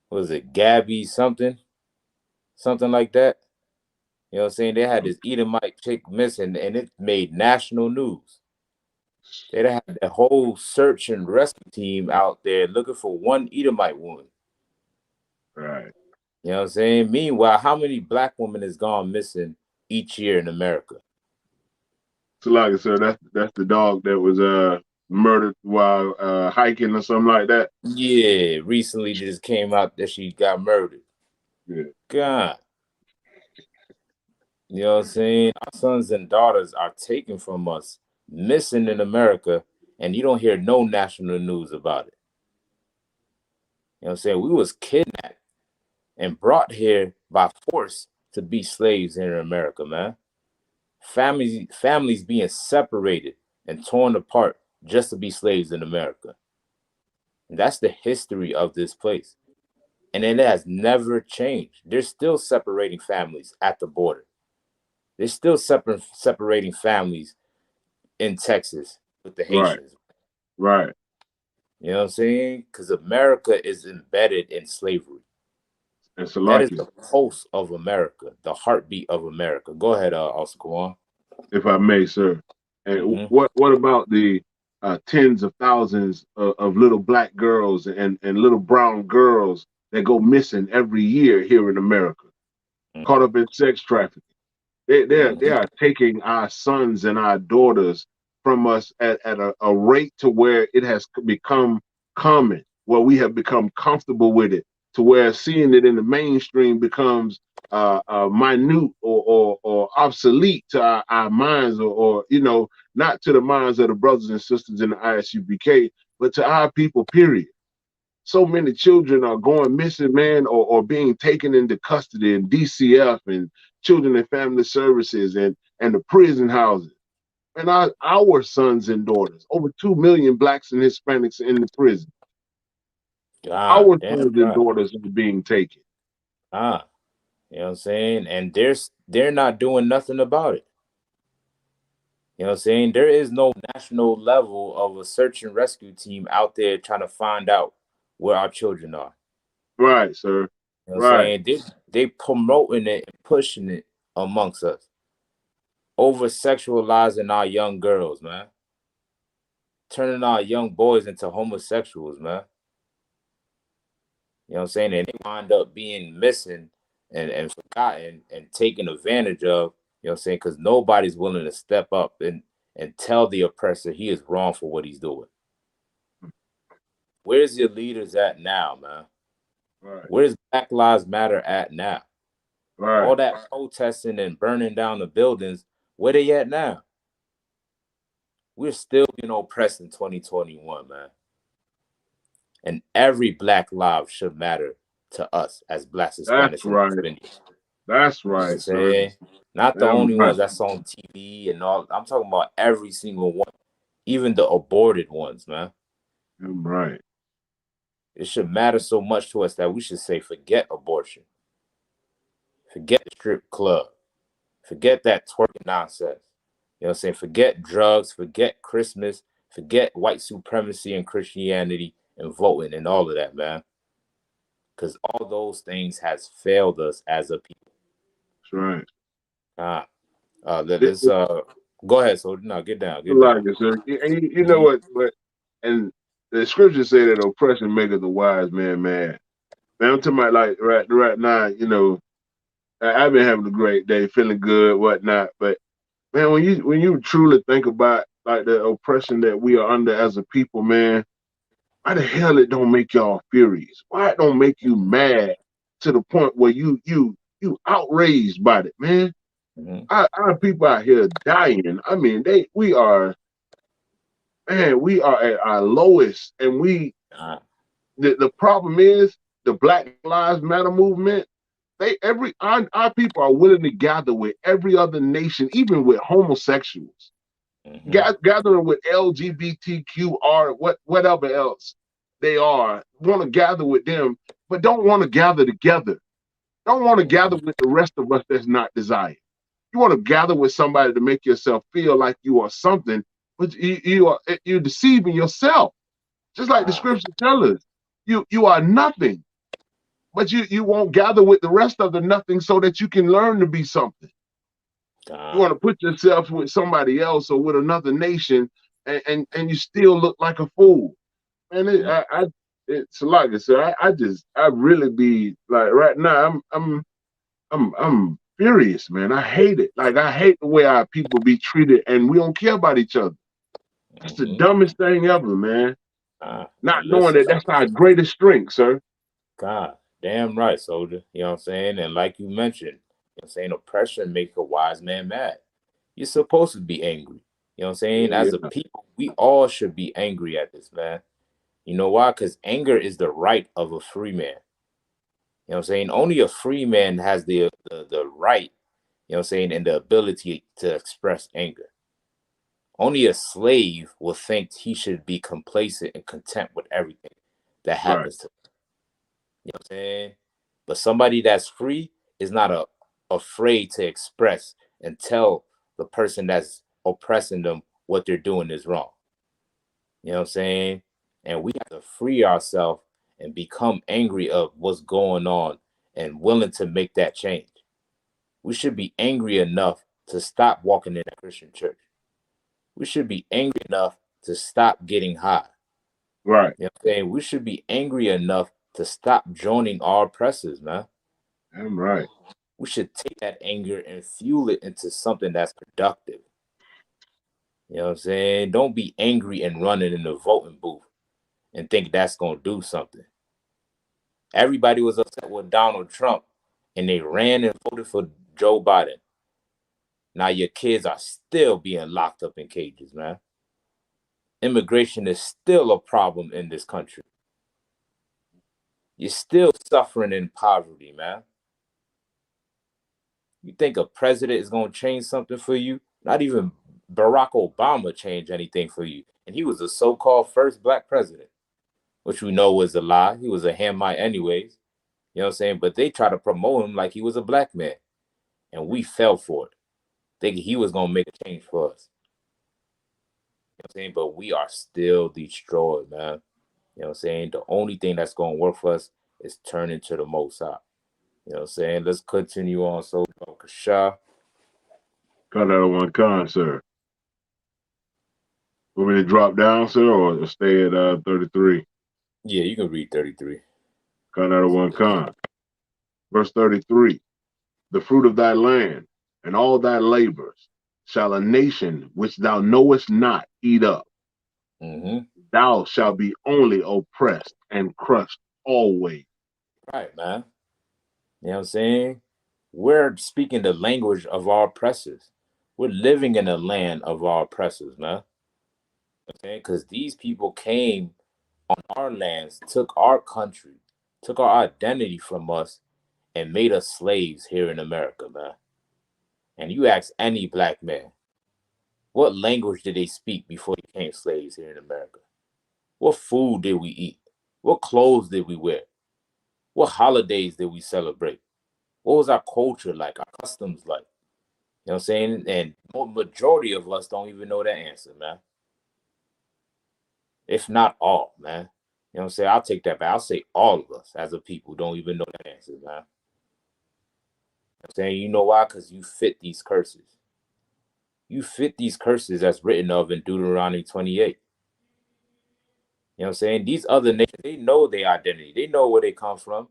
Was it Gabby something? Something like that? You know what I'm saying? They had this Edomite chick missing and it made national news. They had the whole search and rescue team out there looking for one Edomite woman. Right. You know what I'm saying? Meanwhile, how many black women has gone missing each year in America? So like I said, that's the dog that was murdered while hiking or something like that. Yeah, recently just came out that she got murdered. Yeah. God, you know what I'm saying? Our sons and daughters are taken from us, missing in America, and you don't hear no national news about it. You know what I'm saying? We was kidnapped and brought here by force to be slaves here in America, man. Families being separated and torn apart just to be slaves in America. And that's the history of this place. And it has never changed. They're still separating families at the border. They're still separating families in Texas with the Right. Haitians. Right. You know what I'm saying? Because America is embedded in slavery. And That is Salaki, the pulse of America, the heartbeat of America. Go ahead, Oscar. if I may, sir. And Mm-hmm. what about the tens of thousands of little black girls and little brown girls that go missing every year here in America, caught up in sex trafficking? They Mm-hmm. are taking our sons and our daughters from us at a rate to where it has become common, where we have become comfortable with it, to where seeing it in the mainstream becomes minute or obsolete to our minds, or not to the minds of the brothers and sisters in the ISUPK, but to our people. Period. So many children are going missing, man, or being taken into custody in DCF and Children and Family Services and the prison houses. And our sons and daughters, over 2 million blacks and Hispanics in the prison. God, Our damn sons and right. daughters are being taken. Ah, you know what I'm saying? And they're not doing nothing about it. You know what I'm saying? There is no national level of a search and rescue team out there trying to find out where our children are. Right, sir. You know what I'm Right. saying? They promoting it and pushing it amongst us. Over sexualizing our young girls, man. Turning our young boys into homosexuals, man. You know what I'm saying? And they wind up being missing and forgotten and taken advantage of, you know what I'm saying? Because nobody's willing to step up and tell the oppressor he is wrong for what he's doing. Where's your leaders at now, man? Right. Where's Black Lives Matter at now? Right. All that protesting and burning down the buildings, where they at now? We're still being oppressed in 2021, man. And every Black life should matter to us as Blacks, That's Hispanics, and right. Indians. That's You know what I'm right, sir. saying? Not the Damn only right. ones that's on TV and all. I'm talking about every single one, even the aborted ones, man. Damn right. It should matter so much to us that we should say, forget abortion, forget the strip club, forget that twerking nonsense. You know what I'm saying? Forget drugs, forget Christmas, forget white supremacy and Christianity and voting and all of that, man. Because all those things has failed us as a people. That's right. Uh, It's let's go ahead. So no, get down, get like down. it, sir. And you know Mhm. what? And the scriptures say that oppression maketh the wise man mad. Man, I'm talking about like right now, I've been having a great day, feeling good, whatnot. But man, when you truly think about like the oppression that we are under as a people, man, why the hell it don't make y'all furious? Why it don't make you mad to the point where you outraged by it, man? Mhm. Our people out here dying. I mean, we are at our lowest, and Uh, the problem is the Black Lives Matter movement. Our people are willing to gather with every other nation, even with homosexuals, mhm. gathering with LGBTQR, whatever else they are, want to gather with them, but don't want to gather together. Don't want to gather with the rest of us that's not desired. You want to gather with somebody to make yourself feel like you are something, but you're deceiving yourself. Just like the Uh, scripture tell us, you are nothing, but you won't gather with the rest of the nothing so that you can learn to be something. You uh, want to put yourself with somebody else or with another nation, and you still look like a fool. And mhm. it's like I said, I really be like right now. I'm furious, man. I hate it. Like I hate the way our people be treated, and we don't care about each other. That's the Mhm. dumbest thing ever, man. Not And knowing listen, that that's our greatest strength, sir. God, damn right, soldier. You know what I'm saying? And like you mentioned, you know what I'm saying, oppression makes a wise man mad. You're supposed to be angry. You know what I'm saying? Yeah, As a people, we all should be angry at this, man. You know why? Because anger is the right of a free man. You know what I'm saying? Only a free man has the right, you know what I'm saying, and the ability to express anger. Only a slave will think he should be complacent and content with everything that right, happens to him. You know what I'm saying? But somebody that's free is not afraid to express and tell the person that's oppressing them what they're doing is wrong. You know what I'm saying? And we have to free ourselves and become angry of what's going on and willing to make that change. We should be angry enough to stop walking in a Christian church. We should be angry enough to stop getting high. right. You know what I'm saying? We should be angry enough to stop joining our oppressors, man. I'm right. We should take that anger and fuel it into something that's productive. You know what I'm saying? Don't be angry and running in the voting booth and think that's going to do something. Everybody was upset with Donald Trump and they ran and voted for Joe Biden. Now your kids are still being locked up in cages, man. Immigration is still a problem in this country. You're still suffering in poverty, man. You think a president is going to change something for you? Not even Barack Obama changed anything for you. And he was the so called first black president, which we know was a lie. He was a Hamite, anyways. You know what I'm saying? But they try to promote him like he was a black man. And we fell for it, thinking he was going to make a change for us. You know what I'm saying? But we are still destroyed, man. You know what I'm saying? The only thing that's going to work for us is turning to the Most High. You know what I'm saying? Let's continue on. So, Kasha. Cut out of one con, sir. Want me to drop down, sir, or stay at 33? Yeah, you can read 33. Cut out of one con. Verse 33. The fruit of thy land and all thy labors shall a nation which thou knowest not eat up. Mm-hmm. Thou shalt be only oppressed and crushed always. Right, man. You know what I'm saying? We're speaking the language of our oppressors. We're living in the land of our oppressors, man. Okay, because these people came on our lands, took our country, took our identity from us, and made us slaves here in America, man. And you ask any black man, what language did they speak before they became slaves here in America? What food did we eat? What clothes did we wear? What holidays did we celebrate? What was our culture like, our customs like? You know what I'm saying? And majority of us don't even know that answer, man. If not all, man. You know what I'm saying? I'll take that back. I'll say all of us as a people don't even know that answer, man. You know what I'm saying? You know why? Because you fit these curses. You fit these curses that's written of in Deuteronomy 28. You know what I'm saying? These other nations, they know their identity. They know where they come from.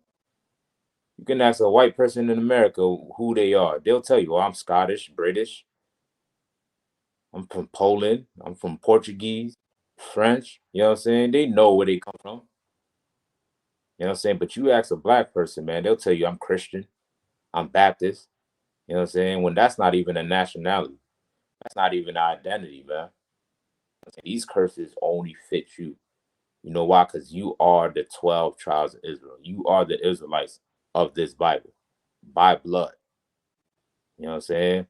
You can ask a white person in America who they are. They'll tell you, oh, I'm Scottish, British. I'm from Poland. I'm from Portuguese, French. You know what I'm saying? They know where they come from. You know what I'm saying? But you ask a black person, man, they'll tell you I'm Christian. I'm Baptist. You know what I'm saying? When that's not even a nationality. That's not even an identity, man. These curses only fit you. You know why? Because you are the 12 tribes of Israel. You are the Israelites of this Bible by blood. You know what I'm saying?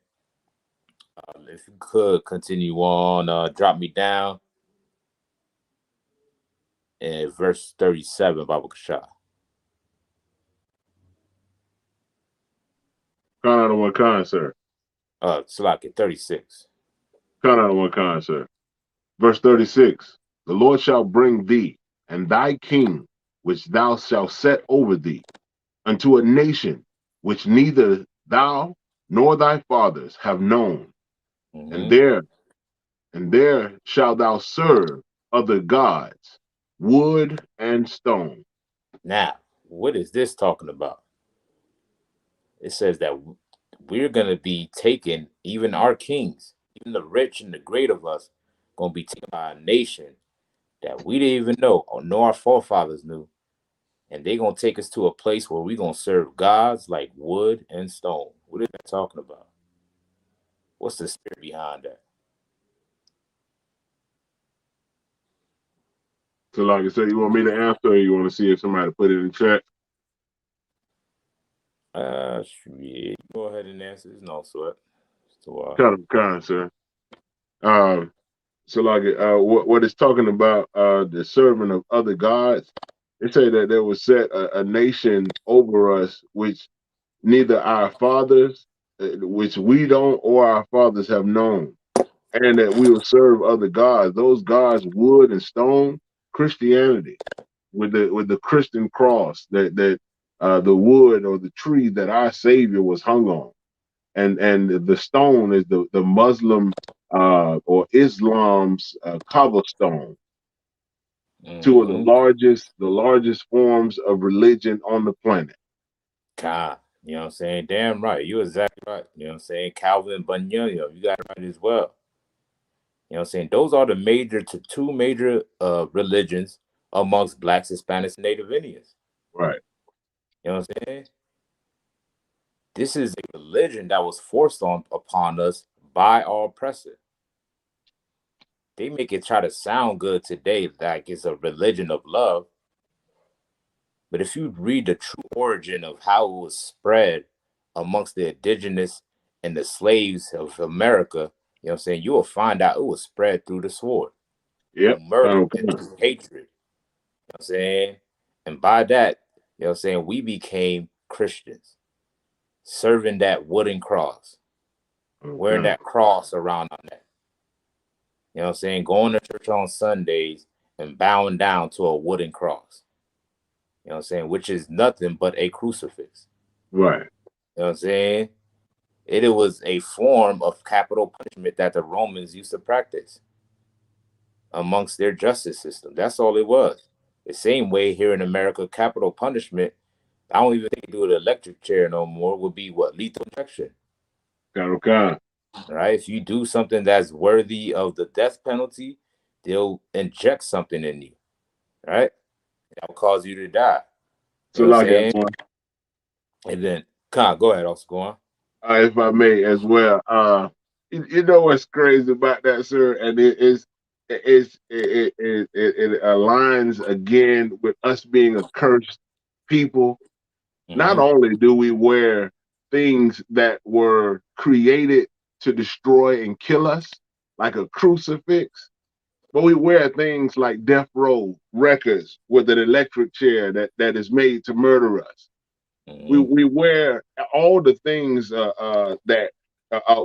If you could continue on, drop me down in verse 37, Baba Kasha. Con out of one con, sir. Salaki, 36. Con out of one con, sir. Verse 36. The Lord shall bring thee and thy king, which thou shalt set over thee, unto a nation which neither thou nor thy fathers have known, and Mm-hmm. there shalt thou serve other gods, wood and stone. Now, what is this talking about? It says that we're going to be taken, even our kings, even the rich and the great of us, going to be taken by a nation that we didn't even know or know our forefathers knew. And they're going to take us to a place where we're going to serve gods like wood and stone. What is that talking about? What's the spirit behind that? So, like I said, you want me to answer, or you want to see if somebody put it in chat? Yeah, go ahead and answer. There's no sweat. So, Kind, sir. So, like, what it's talking about, the servant of other gods. It say that there was set a nation over us, which neither our fathers, which we don't, or our fathers have known, and that we will serve other gods. Those gods, wood and stone, Christianity, with the Christian cross, that the wood or the tree that our Savior was hung on, and the stone is the Muslim or Islam's cobblestone, two of mm-hmm. the largest forms of religion on the planet. God, you know what I'm saying? Damn right. You're exactly right. You know what I'm saying? Calvin Bunyan, you got it right as well. You know what I'm saying? Those are the two major religions amongst blacks, Hispanics, and Native Indians. Right. You know what I'm saying? This is a religion that was forced on upon us by our oppressor. They make it try to sound good today like it's a religion of love. But if you read the true origin of how it was spread amongst the indigenous and the slaves of America, you know what I'm saying, you will find out it was spread through the sword, through Yep. murder, and through hatred. You know what I'm saying? And by that, you know what I'm saying, we became Christians, serving that wooden cross, wearing Okay. that cross around our neck. You know what I'm saying? Going to church on Sundays and bowing down to a wooden cross. You know what I'm saying? Which is nothing but a crucifix. Right. You know what I'm saying? It was a form of capital punishment that the Romans used to practice amongst their justice system. That's all it was. The same way here in America, capital punishment, I don't even think they do the electric chair no more, would be what? Lethal injection. Karukan. Right? If you do something that's worthy of the death penalty, they'll inject something in you. Right? That will cause you to die. You know what I'm Salakia. saying? And then, Khan, go ahead, Oscar. If I may as well. You know what's crazy about that, sir? And it aligns again with us being a cursed people. Not Mm-hmm. only do we wear things that were created to destroy and kill us, like a crucifix, but we wear things like death row records with an electric chair that is made to murder us. Mm-hmm. We wear all the things that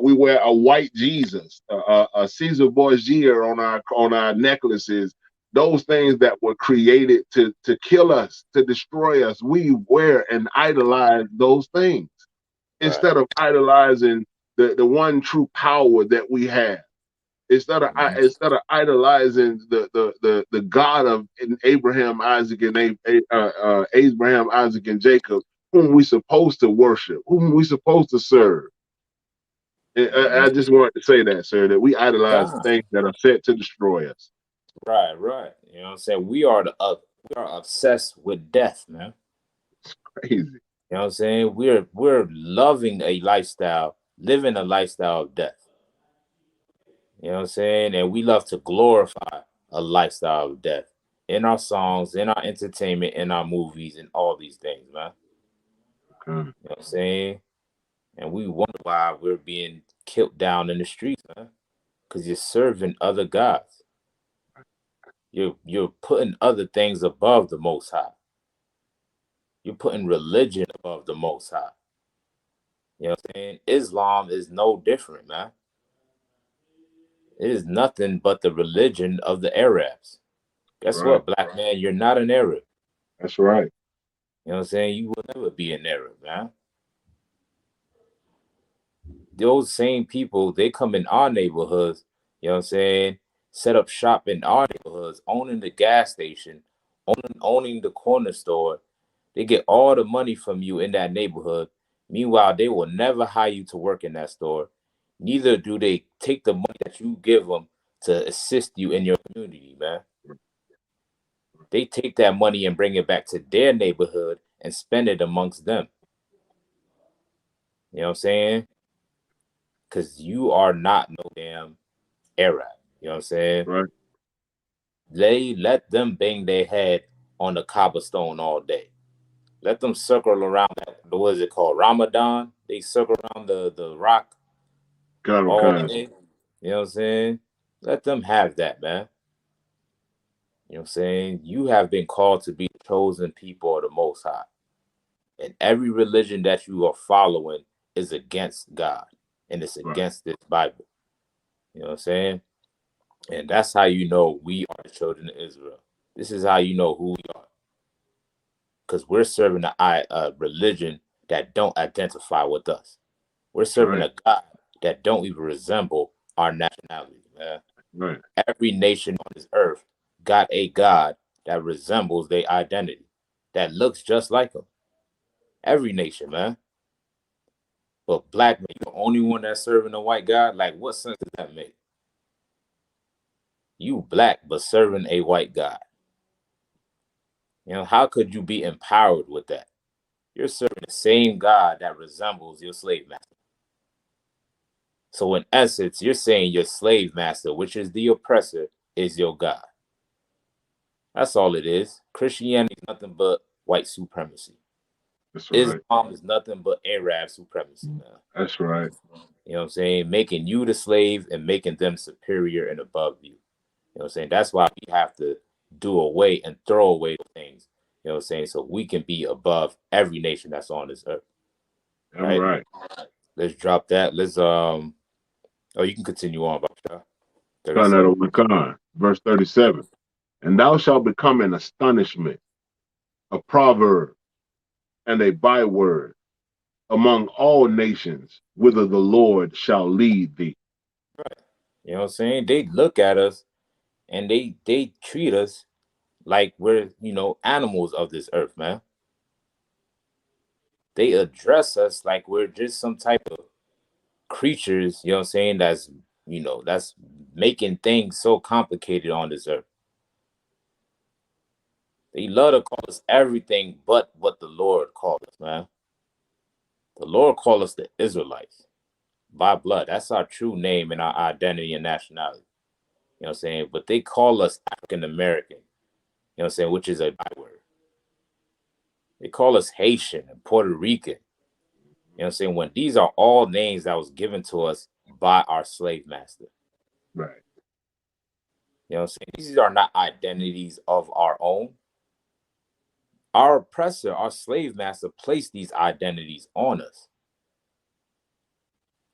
we wear a white Jesus, a Caesar Borgia on our necklaces. Those things that were created to kill us, to destroy us, we wear and idolize those things Right. instead of idolizing the one true power that we have. Mm-hmm. Instead of idolizing the God of Abraham, Isaac, and Abraham, Isaac, and Jacob, whom we supposed to worship, whom we supposed to serve. Mm-hmm. I just wanted to say that, sir, that we idolize Khan. things that are set to destroy us. Right, right. You know what I'm saying? We are obsessed with death, man. Crazy. You know what I'm saying? We're loving a lifestyle, living a lifestyle of death. You know what I'm saying? And we love to glorify a lifestyle of death in our songs, in our entertainment, in our movies, and all these things, man. Okay. You know what I'm saying? And we wonder why we're being killed down in the streets, man. Because you're serving other gods. You're putting other things above the Most High. You're putting religion above the Most High. You know what I'm saying? Islam is no different, man. It is nothing but the religion of the Arabs. Guess Right. what, black man? You're not an Arab. That's right. You know what I'm saying? You will never be an Arab, man. Those same people, they come in our neighborhoods, you know what I'm saying? Set up shop in our neighborhoods, owning the gas station, owning the corner store. They get all the money from you in that neighborhood. Meanwhile, they will never hire you to work in that store. Neither do they take the money that you give them to assist you in your community, man. They take that money and bring it back to their neighborhood and spend it amongst them. You know what I'm saying? Because you are not no damn Arab. You know what I'm saying? Right. They let them bang their head on the cobblestone all day. Let them circle around that. What is it called? Ramadan. They circle around the rock all Karukan. day. You know what I'm saying? Let them have that, man. You know what I'm saying? You have been called to be the chosen people of the Most High. And every religion that you are following is against God. And it's Right. against this Bible. You know what I'm saying? And that's how you know we are the children of Israel. This is how you know who we are. Because we're serving a religion that don't identify with us. We're That's serving right. a God that don't even resemble our nationality, man. Right. Every nation on this earth got a God that resembles their identity, that looks just like them. Every nation, man. But black man, you're the only one that's serving a white God. Like, what sense does that make? You black, but serving a white God. You know, how could you be empowered with that? You're serving the same God that resembles your slave master. So, in essence, you're saying your slave master, which is the oppressor, is your God. That's all it is. Christianity is nothing but white supremacy. That's right. Islam is nothing but Arab supremacy, man. That's right. You know what I'm saying? Making you the slave and making them superior and above you. You know what I'm saying? That's why we have to do away and throw away the things. You know what I'm saying? So we can be above every nation that's on this earth. I'm Right? right. Let's drop that. Let's oh, you can continue on about Kana 37. Wakan, verse 37. And thou shalt become an astonishment a proverb, and a byword among all nations, whither the Lord shall lead thee. Right. You know what I'm saying? They look at us and they treat us like we're, animals of this earth, man. They address us like we're just some type of creatures, you know what I'm saying, that's making things so complicated on this earth. They love to call us everything but what the Lord called us, man. The Lord called us the Israelites by blood. That's our true name and our identity and nationality. You know what I'm saying? But they call us African American, you know what I'm saying, which is a byword. They call us Haitian and Puerto Rican. You know what I'm saying? When these are all names that was given to us by our slave master. Right. You know what I'm saying? These are not identities of our own. Our oppressor, our slave master, placed these identities on us.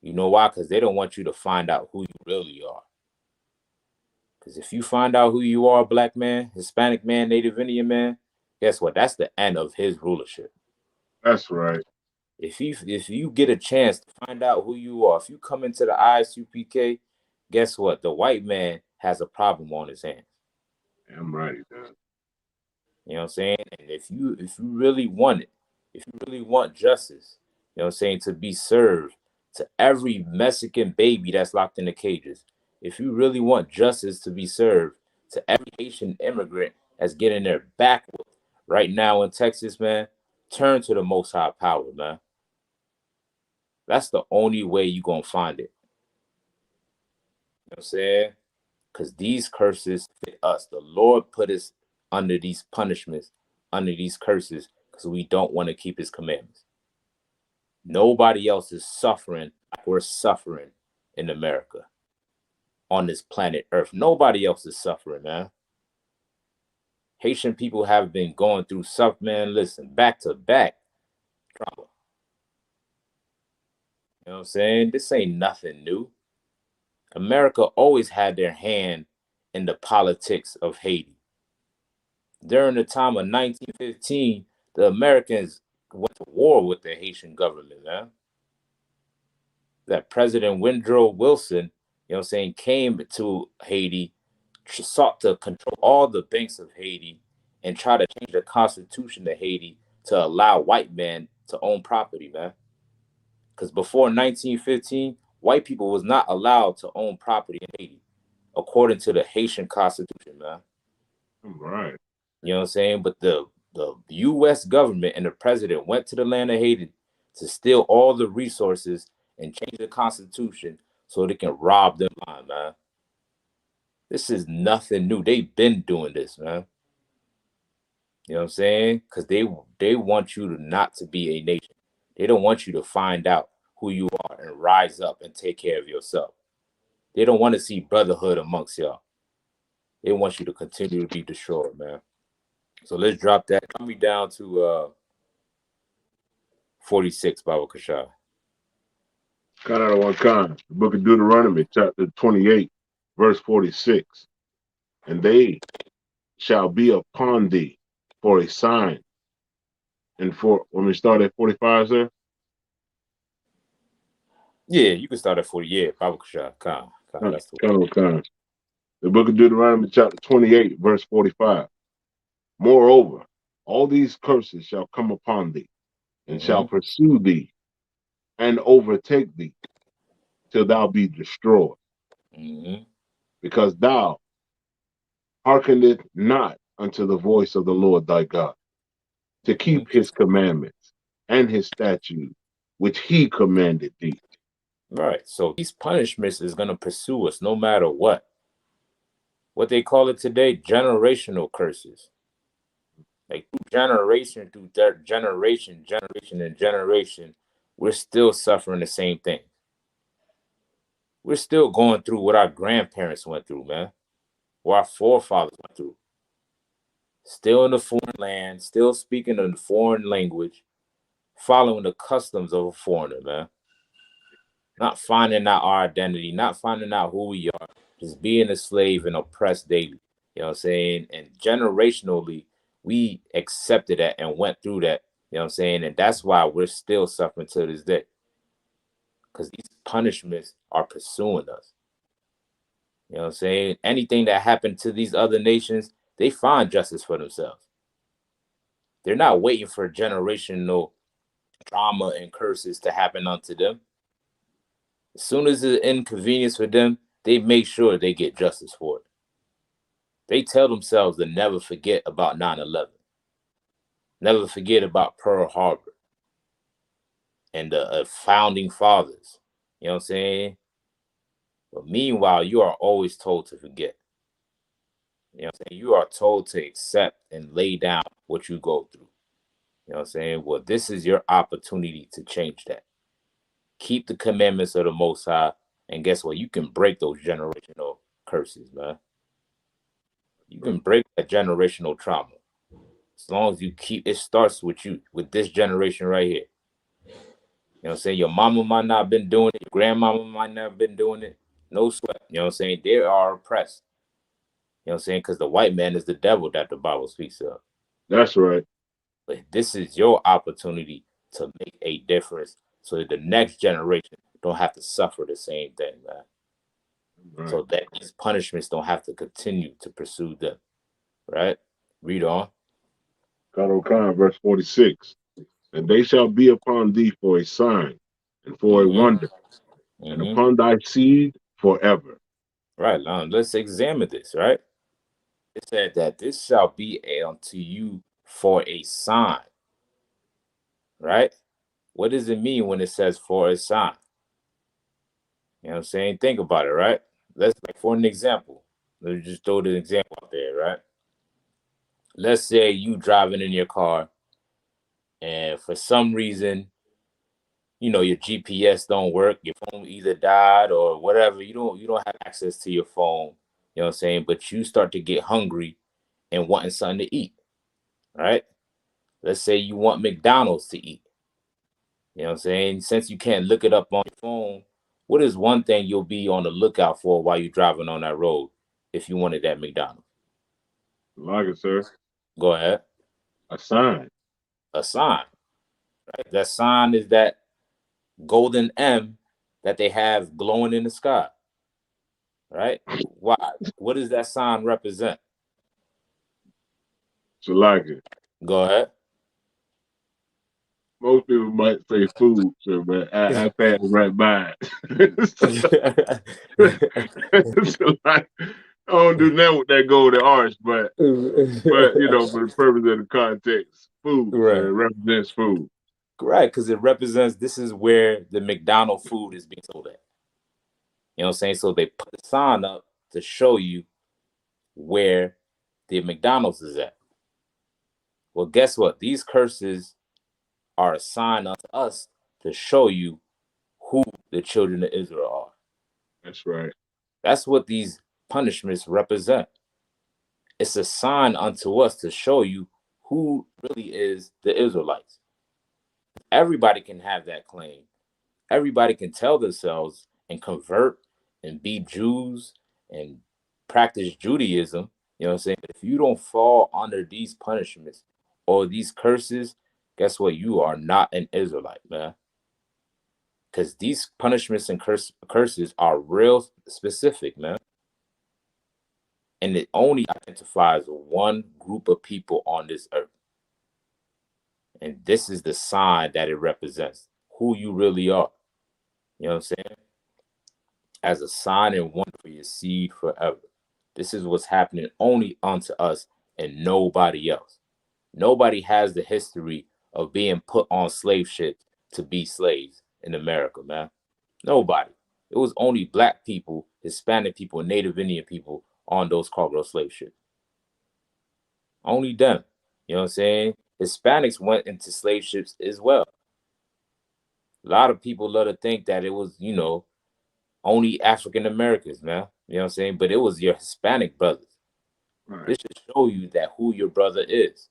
You know why? Because they don't want you to find out who you really are. Because if you find out who you are, black man, Hispanic man, Native Indian man, guess what? That's the end of his rulership. That's right. If you get a chance to find out who you are, if you come into the Isupk, guess what? The white man has a problem on his hands. I'm right. Then. You know what I'm saying? And if you really want it, if you really want justice, you know what I'm saying, to be served to every Mexican baby that's locked in the cages, if you really want justice to be served to every Haitian immigrant that's getting their back whooped right now in Texas, man, turn to the Most High Power, man. That's the only way you're going to find it. You know what I'm saying? Because these curses fit us. The Lord put us under these punishments, under these curses, because we don't want to keep his commandments. Nobody else is suffering like we're suffering in America, on this planet Earth. Nobody else is suffering, man. Haitian people have been going through suffering, man. Listen, back to back trauma. You know what I'm saying? This ain't nothing new. America always had their hand in the politics of Haiti. During the time of 1915, the Americans went to war with the Haitian government, man. That President Woodrow Wilson, you know what I'm saying, came to Haiti, sought to control all the banks of Haiti and try to change the constitution of Haiti to allow white men to own property, man. Because before 1915, white people was not allowed to own property in Haiti, according to the Haitian constitution, man. I'm right. You know what I'm saying? But the U.S. government and the president went to the land of Haiti to steal all the resources and change the constitution so they can rob them blind, man. This is nothing new. They've been doing this, man. You know what I'm saying? Because they want you to not to be a nation. They don't want you to find out who you are and rise up and take care of yourself. They don't want to see brotherhood amongst y'all. They want you to continue to be destroyed, man. So let's drop that. Come me down to 46, Baba Kasha. Cut out of one kind. The book of Deuteronomy, chapter 28, verse 46. And they shall be upon thee for a sign. And for, when we start at 45, sir? Yeah, you can start at 40. Yeah, Baba Kasha. Khan. That's the one. Kind. The book of Deuteronomy, chapter 28, verse 45. Moreover, all these curses shall come upon thee, and shall pursue thee, and overtake thee, till thou be destroyed. Because thou hearkenest not unto the voice of the Lord thy God, to keep his commandments and his statutes, which he commanded thee. Right. So these punishments is going to pursue us no matter what. What they call it today, generational curses. Like generation through generation, and generation, we're still suffering the same thing. We're still going through what our grandparents went through, man. What our forefathers went through. Still in the foreign land, still speaking a foreign language, following the customs of a foreigner, man. Not finding out our identity, not finding out who we are, just being a slave and oppressed daily. You know what I'm saying? And generationally, We accepted that and went through that, you know what I'm saying? And that's why we're still suffering to this day. Because these punishments are pursuing us. You know what I'm saying? Anything that happened to these other nations, they find justice for themselves. They're not waiting for generational trauma and curses to happen unto them. As soon as it's inconvenience for them, they make sure they get justice for it. They tell themselves to never forget about 9/11, never forget about Pearl Harbor and the founding fathers. You know what I'm saying? But meanwhile, you are always told to forget. You know what I'm saying? You are told to accept and lay down what you go through. You know what I'm saying? Well, this is your opportunity to change that. Keep the commandments of the Most High, and guess what? You can break those generational curses, man. You can break that generational trauma. As long as you keep, it starts with you, with this generation right here. You know what I'm saying? Your mama might not have been doing it, your grandmama might not have been doing it. No sweat. You know what I'm saying? They are oppressed. You know what I'm saying? Because the white man is the devil that the Bible speaks of. That's right. But this is your opportunity to make a difference so that the next generation don't have to suffer the same thing, man. Right. So that these punishments don't have to continue to pursue them. Right? Read on. Khan, verse 46. And they shall be upon thee for a sign and for a Mm-hmm. wonder, and Mm-hmm. upon thy seed forever. Right. Now let's examine this, right? It said that this shall be unto you for a sign. Right? What does it mean when it says for a sign? You know what I'm saying? Think about it, right? Let's, like, for an example. Let's just throw the example out there, right? Let's say you driving in your car and for some reason, you know, your GPS don't work, your phone either died or whatever. You don't have access to your phone, you know what I'm saying? But you start to get hungry and wanting something to eat, right? Let's say you want McDonald's to eat. You know what I'm saying? Since you can't look it up on your phone, what is one thing you'll be on the lookout for while you're driving on that road if you wanted that McDonald's? Like it, sir. Go ahead. A sign. A sign, right? That sign is that golden M that they have glowing in the sky, right? Why? What does that sign represent? So like it. Go ahead. Most people might say food, sir, but I pass right by it. So like, I don't do nothing with that golden arch, but you know, for the purpose of the context, food, sir, Right. it represents food. Right, because it represents this is where the McDonald's food is being sold at. You know what I'm saying? So they put the sign up to show you where the McDonald's is at. Well, guess what? These curses are a sign unto us to show you who the children of Israel are. That's right. That's what these punishments represent. It's a sign unto us to show you who really is the Israelites. Everybody can have that claim. Everybody can tell themselves and convert and be Jews and practice Judaism. You know what I'm saying? If you don't fall under these punishments or these curses, guess what? You are not an Israelite, man. Because these punishments and curses are real specific, man. And it only identifies one group of people on this earth. And this is the sign that it represents who you really are. You know what I'm saying? As a sign and wonder for your seed forever. This is what's happening only unto us and nobody else. Nobody has the history of being put on slave ships to be slaves in America, man. Nobody. It was only black people, Hispanic people, and Native Indian people on those cargo slave ships. Only them. You know what I'm saying? Hispanics went into slave ships as well. A lot of people love to think that it was, only African Americans, man. You know what I'm saying? But it was your Hispanic brothers. Right. This should show you that who your brother is.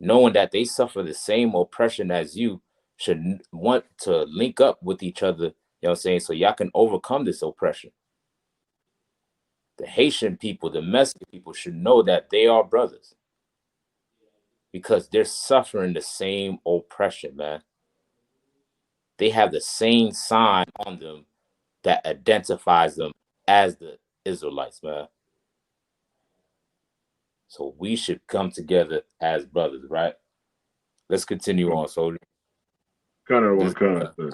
Knowing that they suffer the same oppression as you should want to link up with each other, you know what I'm saying? So y'all can overcome this oppression. The Haitian people, the Mexican people should know that they are brothers. because they're suffering the same oppression, man. They have the same sign on them that identifies them as the Israelites, man. So we should come together as brothers, right? Let's continue on, soldier. Kind of This, what kind, sir.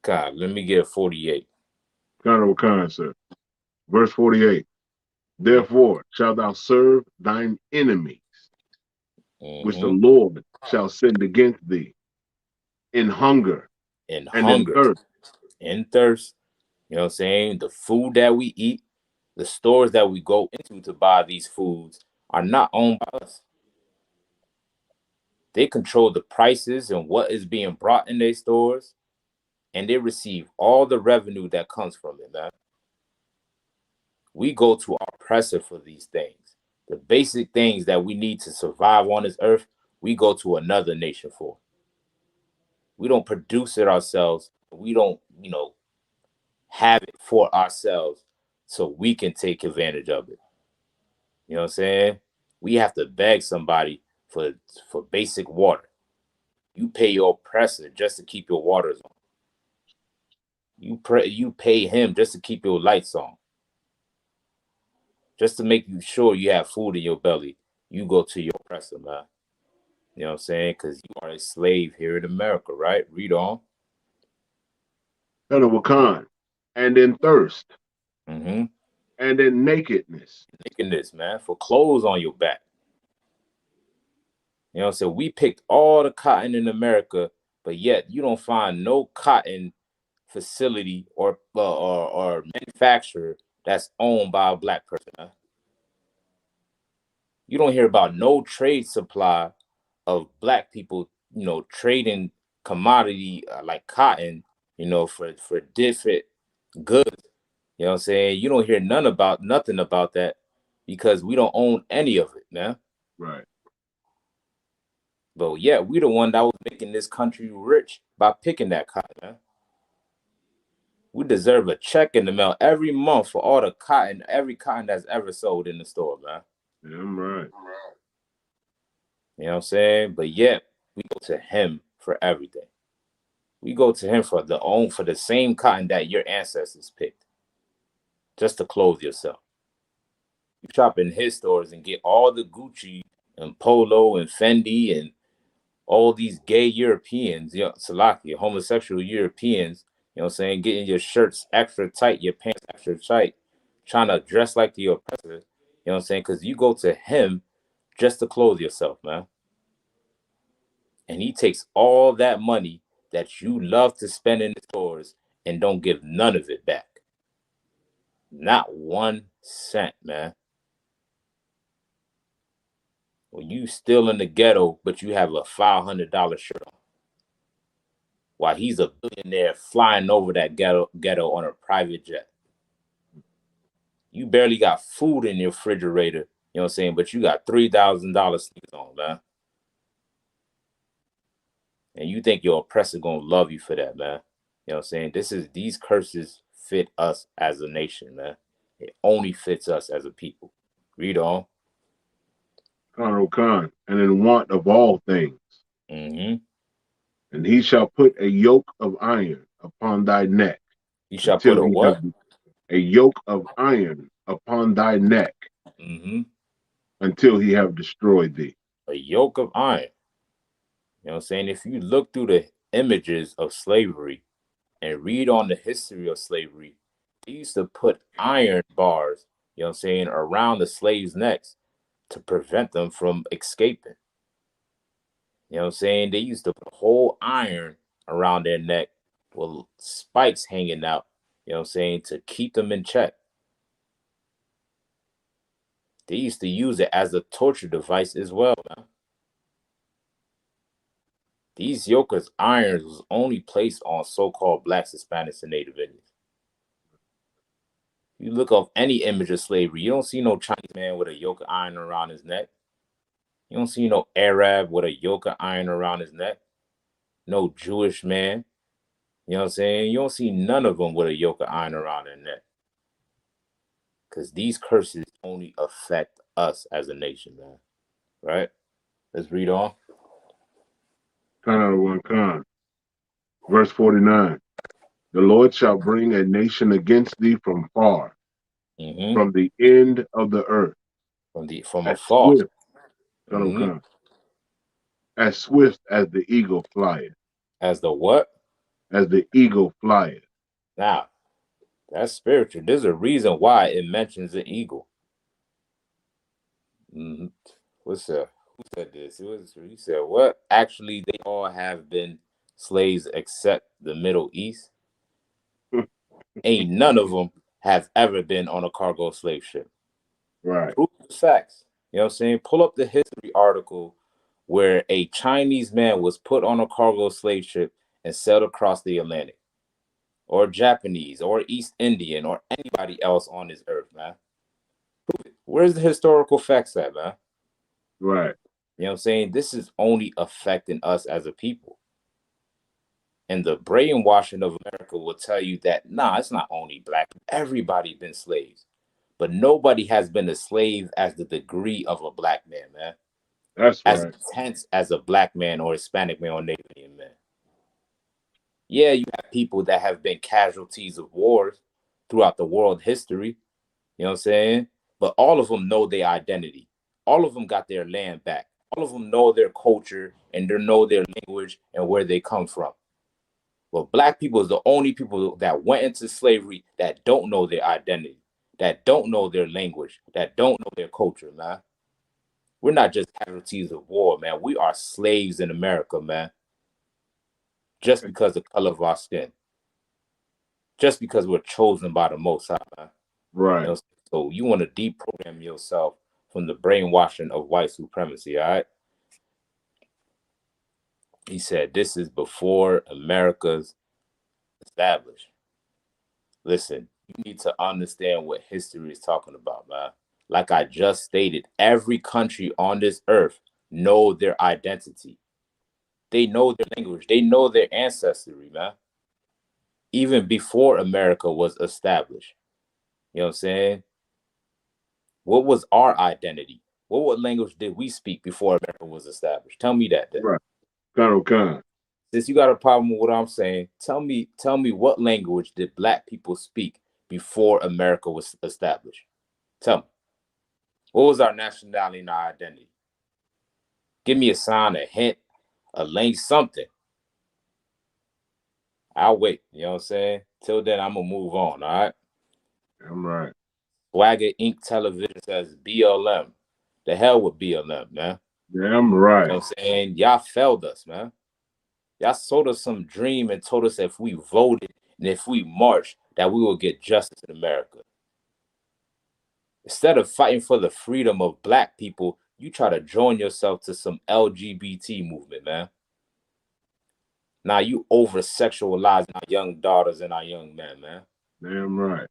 God, let me get 48. Kind of what kind, sir. Verse 48. Therefore shalt thou serve thine enemies, which the Mm-hmm. Lord shall send against thee in hunger And and in hunger thirst. and thirst. You know what I'm saying? The food that we eat, the stores that we go into to buy these foods are not owned by us. They control the prices and what is being brought in their stores, and they receive all the revenue that comes from it, man. We go to our oppressor for these things. The basic things that we need to survive on this earth, we go to another nation for. We don't produce it ourselves. We don't, have it for ourselves so we can take advantage of it. You know what I'm saying? We have to beg somebody for basic water. You pay your oppressor just to keep your waters on. You pay him just to keep your lights on. Just to make you sure you have food in your belly. You go to your oppressor, man. You know what I'm saying? Because you are a slave here in America, right? Read on. Kind of what kind. And in thirst Mm-hmm. and in nakedness. Nakedness, man. For clothes on your back. You know what I'm saying? We picked all the cotton in America, but yet you don't find no cotton facility or manufacturer that's owned by a black person. Huh? You don't hear about no trade supply of black people, trading commodity like cotton, for different goods. You know what I'm saying? You don't hear nothing about that because we don't own any of it, man. Right. But yeah, we the one that was making this country rich by picking that cotton, man. We deserve a check in the mail every month for all the cotton, every cotton that's ever sold in the store, man. Yeah, I'm right. You know what I'm saying? But yet we go to him for everything. We go to him for the same cotton that your ancestors picked, just to clothe yourself. You shop in his stores and get all the Gucci and Polo and Fendi and all these gay Europeans, Salaki, homosexual Europeans, you know what I'm saying, getting your shirts extra tight, your pants extra tight, trying to dress like the oppressor, you know what I'm saying? Because you go to him just to clothe yourself, man. And he takes all that money that you love to spend in the stores and don't give none of it back. Not 1 cent, man. When you still in the ghetto, but you have a $500 shirt on, while he's a billionaire flying over that ghetto on a private jet. You barely got food in your refrigerator, you know what I'm saying? But you got $3,000 sneakers on, man. And you think your oppressor gonna love you for that, man. You know what I'm saying? These curses fit us as a nation, man. It only fits us as a people. Read on. Khan Khan. And in want of all things. Mm-hmm. And he shall put a yoke of iron upon thy neck You shall put until a he have what? a yoke of iron upon thy neck Mm-hmm. until he have destroyed thee. A yoke of iron. You know what I'm saying? If you look through the images of slavery and read on the history of slavery, they used to put iron bars, you know what I'm saying, around the slaves' necks to prevent them from escaping. You know what I'm saying? They used to put a whole iron around their neck with spikes hanging out, you know what I'm saying, to keep them in check. They used to use it as a torture device as well, man. These yokers irons was only placed on so-called blacks, Hispanics, and Native Indians. You look up any image of slavery, you don't see no Chinese man with a yoke of iron around his neck. You don't see no Arab with a yoke of iron around his neck. No Jewish man. You know what I'm saying? You don't see none of them with a yoke of iron around their neck. Because these curses only affect us as a nation, man. right? Let's read on. Con out of one con. Verse 49. The Lord shall bring a nation against thee from far, Mm-hmm. from the end of the earth, From as afar. swift, Mm-hmm. as swift as the eagle flieth, As the what? as the eagle flieth. Now, that's spiritual. There's a reason why it mentions the eagle. Mm-hmm. What's that? Who said this? He said, what? Actually, they all have been slaves except the Middle East. Ain't none of them have ever been on a cargo slave ship. Right, Prove the facts. You know what I'm saying? Pull up the history article where a Chinese man was put on a cargo slave ship and sailed across the Atlantic, or Japanese, or East Indian, or anybody else on this earth, man. Prove it. Where's the historical facts at, man? right. You know what I'm saying? This is only affecting us as a people. And the brainwashing of America will tell you that, nah, it's not only black. Everybody been slaves. But nobody has been a slave as the degree of a black man, man. That's As right. intense as a black man or Hispanic man or Native American man. Yeah, you have people that have been casualties of wars throughout the world history. You know what I'm saying? But all of them know their identity. All of them got their land back. All of them know their culture and they know their language and where they come from. But black people is the only people that went into slavery that don't know their identity, that don't know their language, that don't know their culture, man. We're not just casualties of war, man. We are slaves in America, man. Just because of the color of our skin. Just because we're chosen by the Most High, man. You Right. know, so you want to deprogram yourself from the brainwashing of white supremacy, all right? He said, this is before America's established. Listen, you need to understand what history is talking about, man. Like I just stated, every country on this earth know their identity. They know their language. They know their ancestry, man. Even before America was established. You know what I'm saying? What was our identity? What language did we speak before America was established? Tell me that then. Right. Con. Since you got a problem with what I'm saying, tell me what language did black people speak before America was established? Tell me. What was our nationality and our identity? Give me a sign, a hint, a link, something. I'll wait. You know what I'm saying? Till then, I'm gonna move on. All right. I'm right. Swagger Inc. Television says BLM. The hell with BLM, man. Damn You know right. what I'm saying? Y'all failed us, man. Y'all sold us some dream and told us if we voted and if we marched, that we will get justice in America. Instead of fighting for the freedom of black people, you try to join yourself to some LGBT movement, man. Now you over sexualizing our young daughters and our young men, man. Damn right.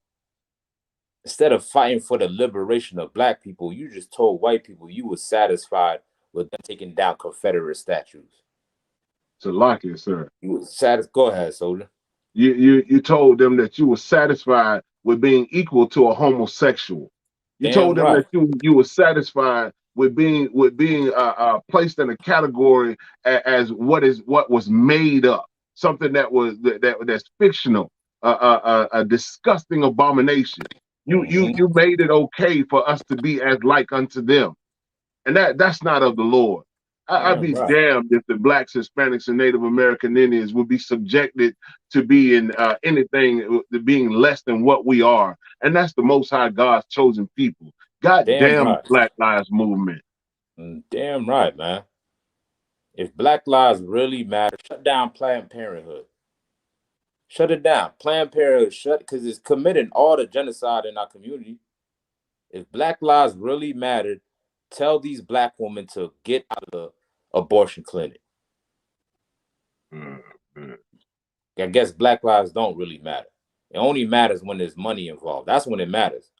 Instead of fighting for the liberation of black people, you just told white people you were satisfied with them taking down Confederate statues. Salakia, sir. You were satisfied. Go ahead, soldier. You told them that you were satisfied with being equal to a homosexual. You told Damn them right. that you were satisfied with being placed in a category as what was made up, something that's fictional, a disgusting abomination. You made it okay for us to be as like unto them, and that's not of the Lord. I'd Damn be right. damned if the blacks, Hispanics, and Native American Indians would be subjected to being anything, being less than what we are, and that's the Most High God's chosen people. God Damn damn right. Black Lives Movement. Damn right, man. If Black Lives really matter, shut down Planned Parenthood. Shut it down. Planned Parenthood, shut, because it's committing all the genocide in our community. If Black lives really mattered, tell these black women to get out of the abortion clinic. Mm-hmm. I guess Black lives don't really matter. It only matters when there's money involved. That's when it matters.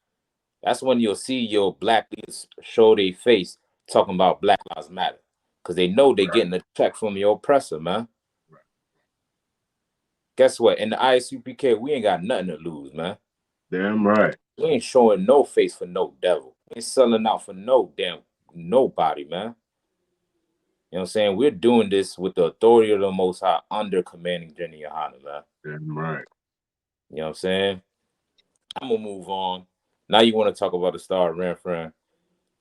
That's when you'll see your black leaders show their face talking about Black Lives Matter. Because they know they're Right, getting a check from your oppressor, man. right. Guess what? In the Isupk, we ain't got nothing to lose, man. Damn right. We ain't showing no face for no devil. We ain't selling out for no damn nobody, man. You know what I'm saying? We're doing this with the authority of the Most High under commanding Jenny Yohana, man. Damn right. You know what I'm saying? I'm gonna move on. Now you want to talk about the Star of Renfrew.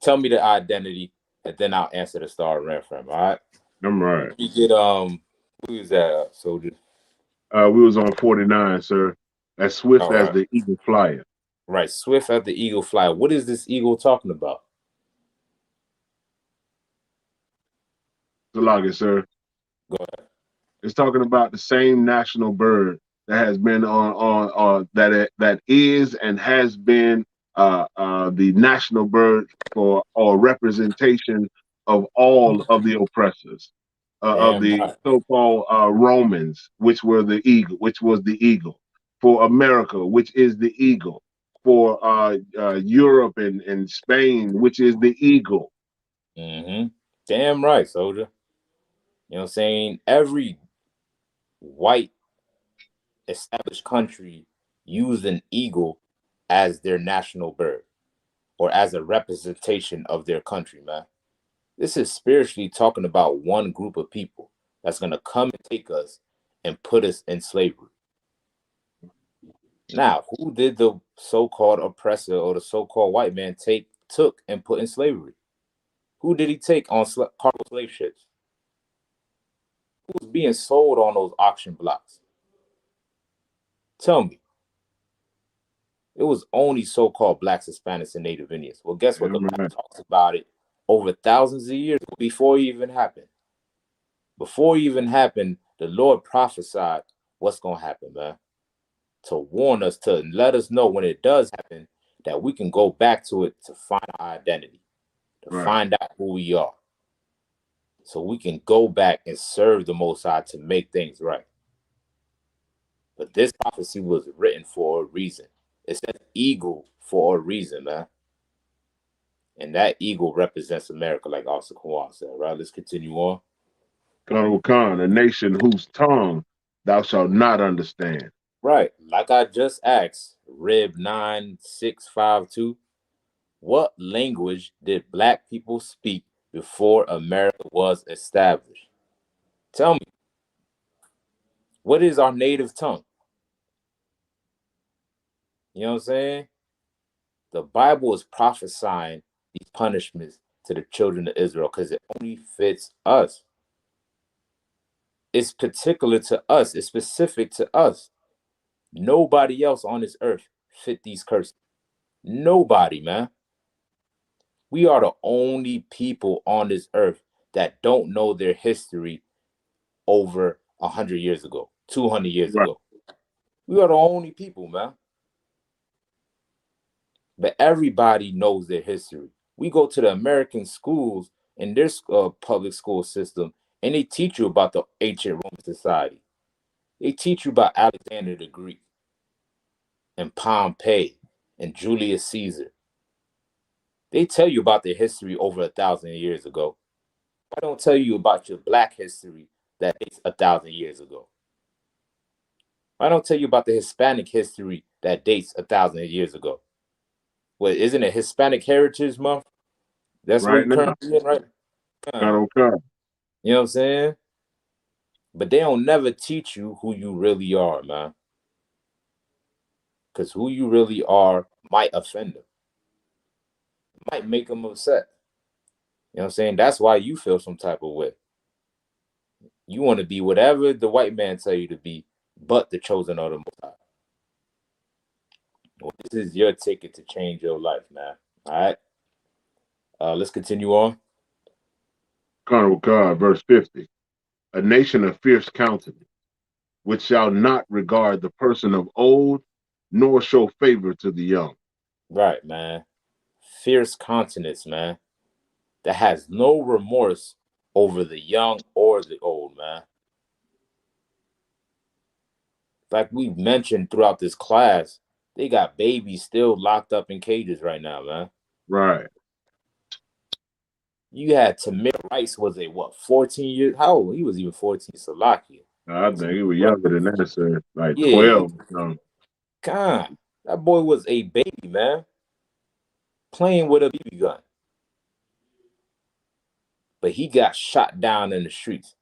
Tell me the identity, and then I'll answer the Star of Renfrew, all right? I'm right. You get who is that, soldier? We was on 49, sir. As swift All as right. the eagle flyer. Right, swift as the eagle fly. What is this eagle talking about? Salaga, sir. Go ahead. It's talking about the same national bird that has been that is and has been the national bird for or representation of all of the oppressors of Damn the right. so-called Romans, which was the eagle for America, which is the eagle for Europe and Spain, which is the eagle. Mm-hmm. Damn right, soldier. You know what I'm saying? Every white established country used an eagle as their national bird or as a representation of their country, man. This is spiritually talking about one group of people that's going to come and take us and put us in slavery. Now, who did the so-called oppressor or the so-called white man took and put in slavery? Who did he take on cargo slave ships? Who was being sold on those auction blocks? Tell me. It was only so-called blacks, Hispanics, and Native Indians. Well, guess what? The Damn Bible right. talks about it over thousands of years before it even happened. Before it even happened, the Lord prophesied what's going to happen, man. To warn us, to let us know when it does happen, that we can go back to it to find our identity, to Right. find out who we are. So we can go back and serve the Most High to make things right. But this prophecy was written for a reason. It says eagle for a reason, man. And that eagle represents America, like Officer Kwan said, right? Let's continue on. Khan, a nation whose tongue thou shalt not understand. Right. Like I just asked, Rib 9652, what language did black people speak before America was established? Tell me, what is our native tongue? You know what I'm saying? The Bible is prophesying these punishments to the children of Israel because it only fits us. It's particular to us, it's specific to us. Nobody else on this earth fit these curses. Nobody, man. We are the only people on this earth that don't know their history over 100 years ago, 200 years Right. ago. We are the only people, man. But everybody knows their history. We go to the American schools in their public school system, and they teach you about the ancient Roman society. They teach you about Alexander the Greek and Pompey and Julius Caesar. They tell you about their history over 1,000 years ago. I don't tell you about your black history that dates 1,000 years ago. I don't tell you about the Hispanic history that dates 1,000 years ago. Well, isn't it Hispanic Heritage Month? That's what Right we now. currently in, right? Khan. You know what I'm saying? But they don't never teach you who you really are, man. Because who you really are might offend them, might make them upset. You know what I'm saying? That's why you feel some type of way. You want to be whatever the white man tell you to be, but the chosen of the Most High. Well, this is your ticket to change your life, man. All right. Let's continue on. Khan, verse 50. A nation of fierce countenance, which shall not regard the person of old, nor show favor to the young. Right, man. Fierce continence, man. That has no remorse over the young or the old, man. Like we mentioned throughout this class, they got babies still locked up in cages right now, man. Right. You had Tamir Rice was a what, 14 years? How old? He was even 14, Salakia. I think he was younger than that, sir. Like Yeah, 12 or something. God, that boy was a baby, man, playing with a BB gun. but he got shot down in the streets.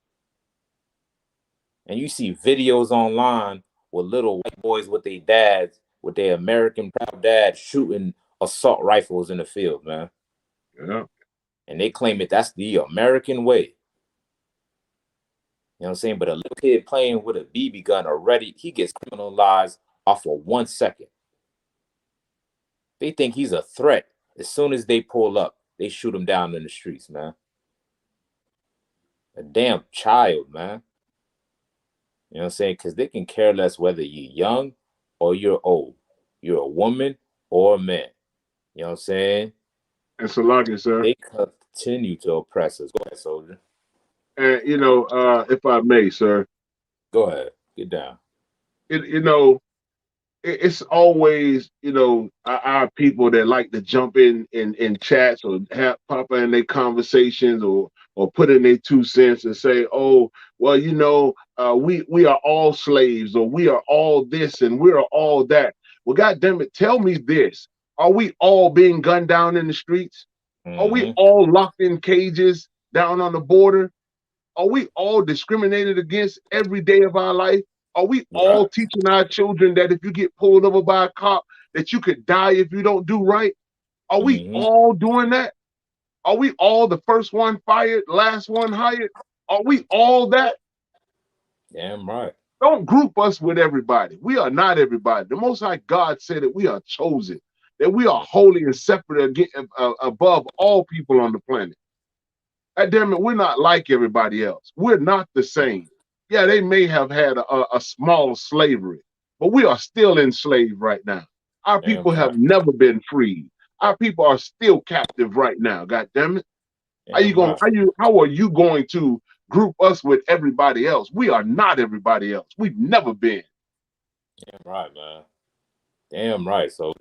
And you see videos online with little white boys with their dads, with their American proud dads shooting assault rifles in the field, man. Yeah. And they claim that's the American way. You know what I'm saying? But a little kid playing with a BB gun already, he gets criminalized off of 1 second. They think he's a threat. As soon as they pull up, they shoot him down in the streets, man. A damn child, man. You know what I'm saying? Because they can care less whether you're young or you're old. You're a woman or a man. You know what I'm saying? And Salaki, sir. They continue to oppress us. Go ahead, soldier. And if I may, sir. Go ahead. Get down. It's always, our people that like to jump in chats or have pop in their conversations or put in their 2 cents and say, oh, well, we are all slaves, or we are all this and we are all that. Well, God damn it, tell me this. Are we all being gunned down in the streets? Are we all locked in cages down on the border? Are we all discriminated against every day of our life? Are we all teaching our children that if you get pulled over by a cop, that you could die if you don't do right? Are we all doing that? Are we all the first one fired, last one hired? Are we all that? Damn right. Don't group us with everybody. We are not everybody. The Most High God said that we are chosen, that we are holy and separate above all people on the planet. God damn it, we're not like everybody else. We're not the same. Yeah, they may have had a small slavery, but we are still enslaved right now. Our people have never been freed. Our people are still captive right now. God damn it. How are you going to group us with everybody else? We are not everybody else. We've never been. Damn right, man. Damn right. So,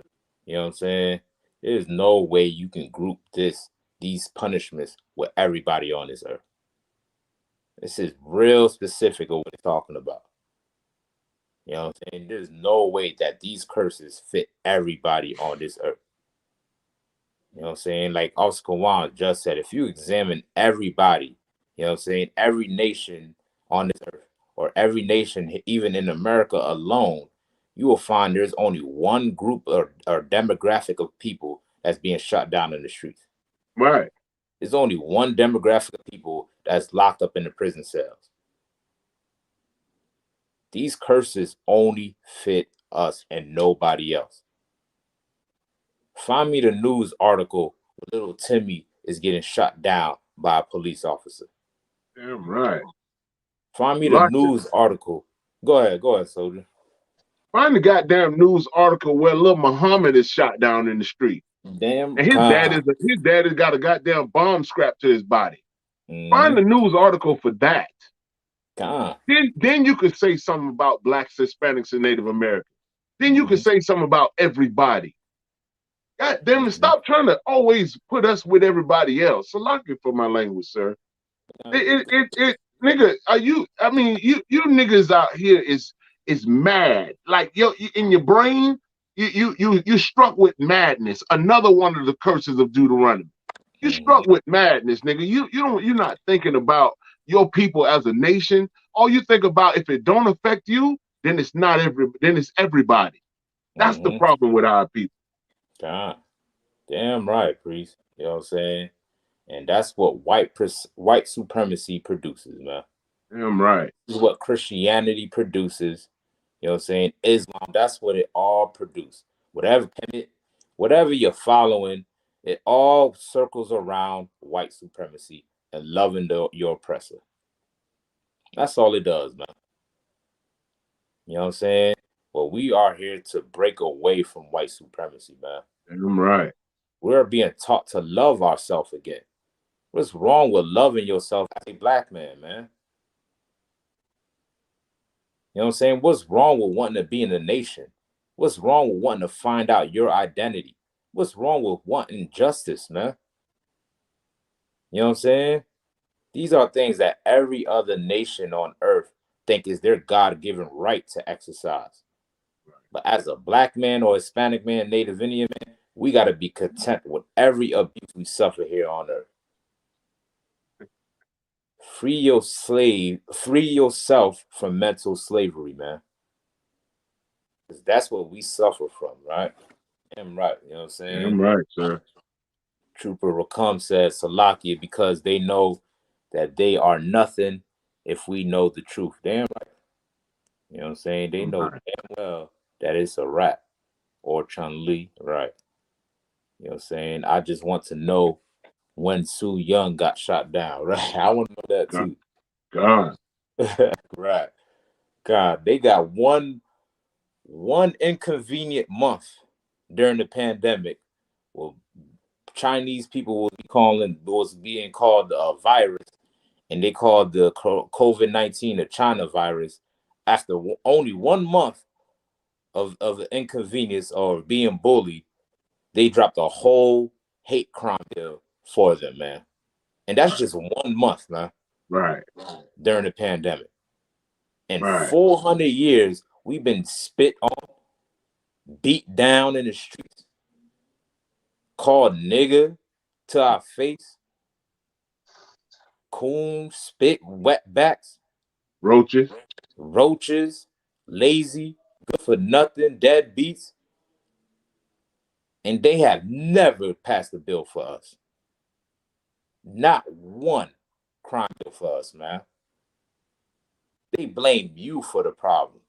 you know what I'm saying? There's no way you can group these punishments with everybody on this earth. This is real specific of what we're talking about. You know what I'm saying? There's no way that these curses fit everybody on this earth. You know what I'm saying? Like Oscar Wilde just said, if you examine everybody, you know what I'm saying, every nation on this earth, or every nation, even in America alone, you will find there's only one group or demographic of people that's being shut down in the streets. Right. There's only one demographic of people that's locked up in the prison cells. These curses only fit us and nobody else. Find me the news article where little Timmy is getting shot down by a police officer. Damn right. Find me the news article. Go ahead, soldier. Find the goddamn news article where little Muhammad is shot down in the street. Damn. And his dad has got a goddamn bomb strapped to his body. Find the news article for that. Then you could say something about blacks, Hispanics, and Native Americans. Then you could say something about everybody. God damn it, stop trying to always put us with everybody else. So lock it for my language, sir. Nigga, you niggas out here is mad. Like in your brain, you struck with madness. Another one of the curses of Deuteronomy. You struck with madness, nigga. You're not thinking about your people as a nation. All you think about, if it don't affect you, then it's everybody. That's the problem with our people. Damn right, priest. You know what I'm saying? And that's what white supremacy produces, man. Damn right. This is what Christianity produces. You know what I'm saying? Islam, that's what it all produces. Whatever you're following, it all circles around white supremacy and loving your oppressor. That's all it does, man. You know what I'm saying? Well, we are here to break away from white supremacy, man. Damn right. We're being taught to love ourselves again. What's wrong with loving yourself as a black man, man? You know what I'm saying? What's wrong with wanting to be in a nation? What's wrong with wanting to find out your identity? What's wrong with wanting justice, man? You know what I'm saying? These are things that every other nation on earth think is their God-given right to exercise. But as a black man or Hispanic man, Native Indian man, we got to be content with every abuse we suffer here on earth. free yourself from mental slavery, man. Because that's what we suffer from, right? Damn right, you know what I'm saying? Damn right, sir. Trooper Rakam says Salakia because they know that they are nothing if we know the truth. Damn right. You know what I'm saying? They know Right. damn well that it's a rap or Chun Li, right? You know what I'm saying? I just want to know when Sue Young got shot down, right? I want to know that God. too. God. Right. God, they got one inconvenient month during the pandemic. Well, Chinese people was being called a virus, and they called the COVID-19 a China virus. After only 1 month of the inconvenience or being bullied, they dropped a whole hate crime bill for them, man. And that's just 1 month, man, Right. during the pandemic. In Right. 400 years, we've been spit on, beat down in the streets, called nigga to our face, coon, spit, wetbacks, Roaches. roaches, lazy, good for nothing, deadbeats, and they have never passed a bill for us. Not one crime bill for us, man. They blame you for the problem.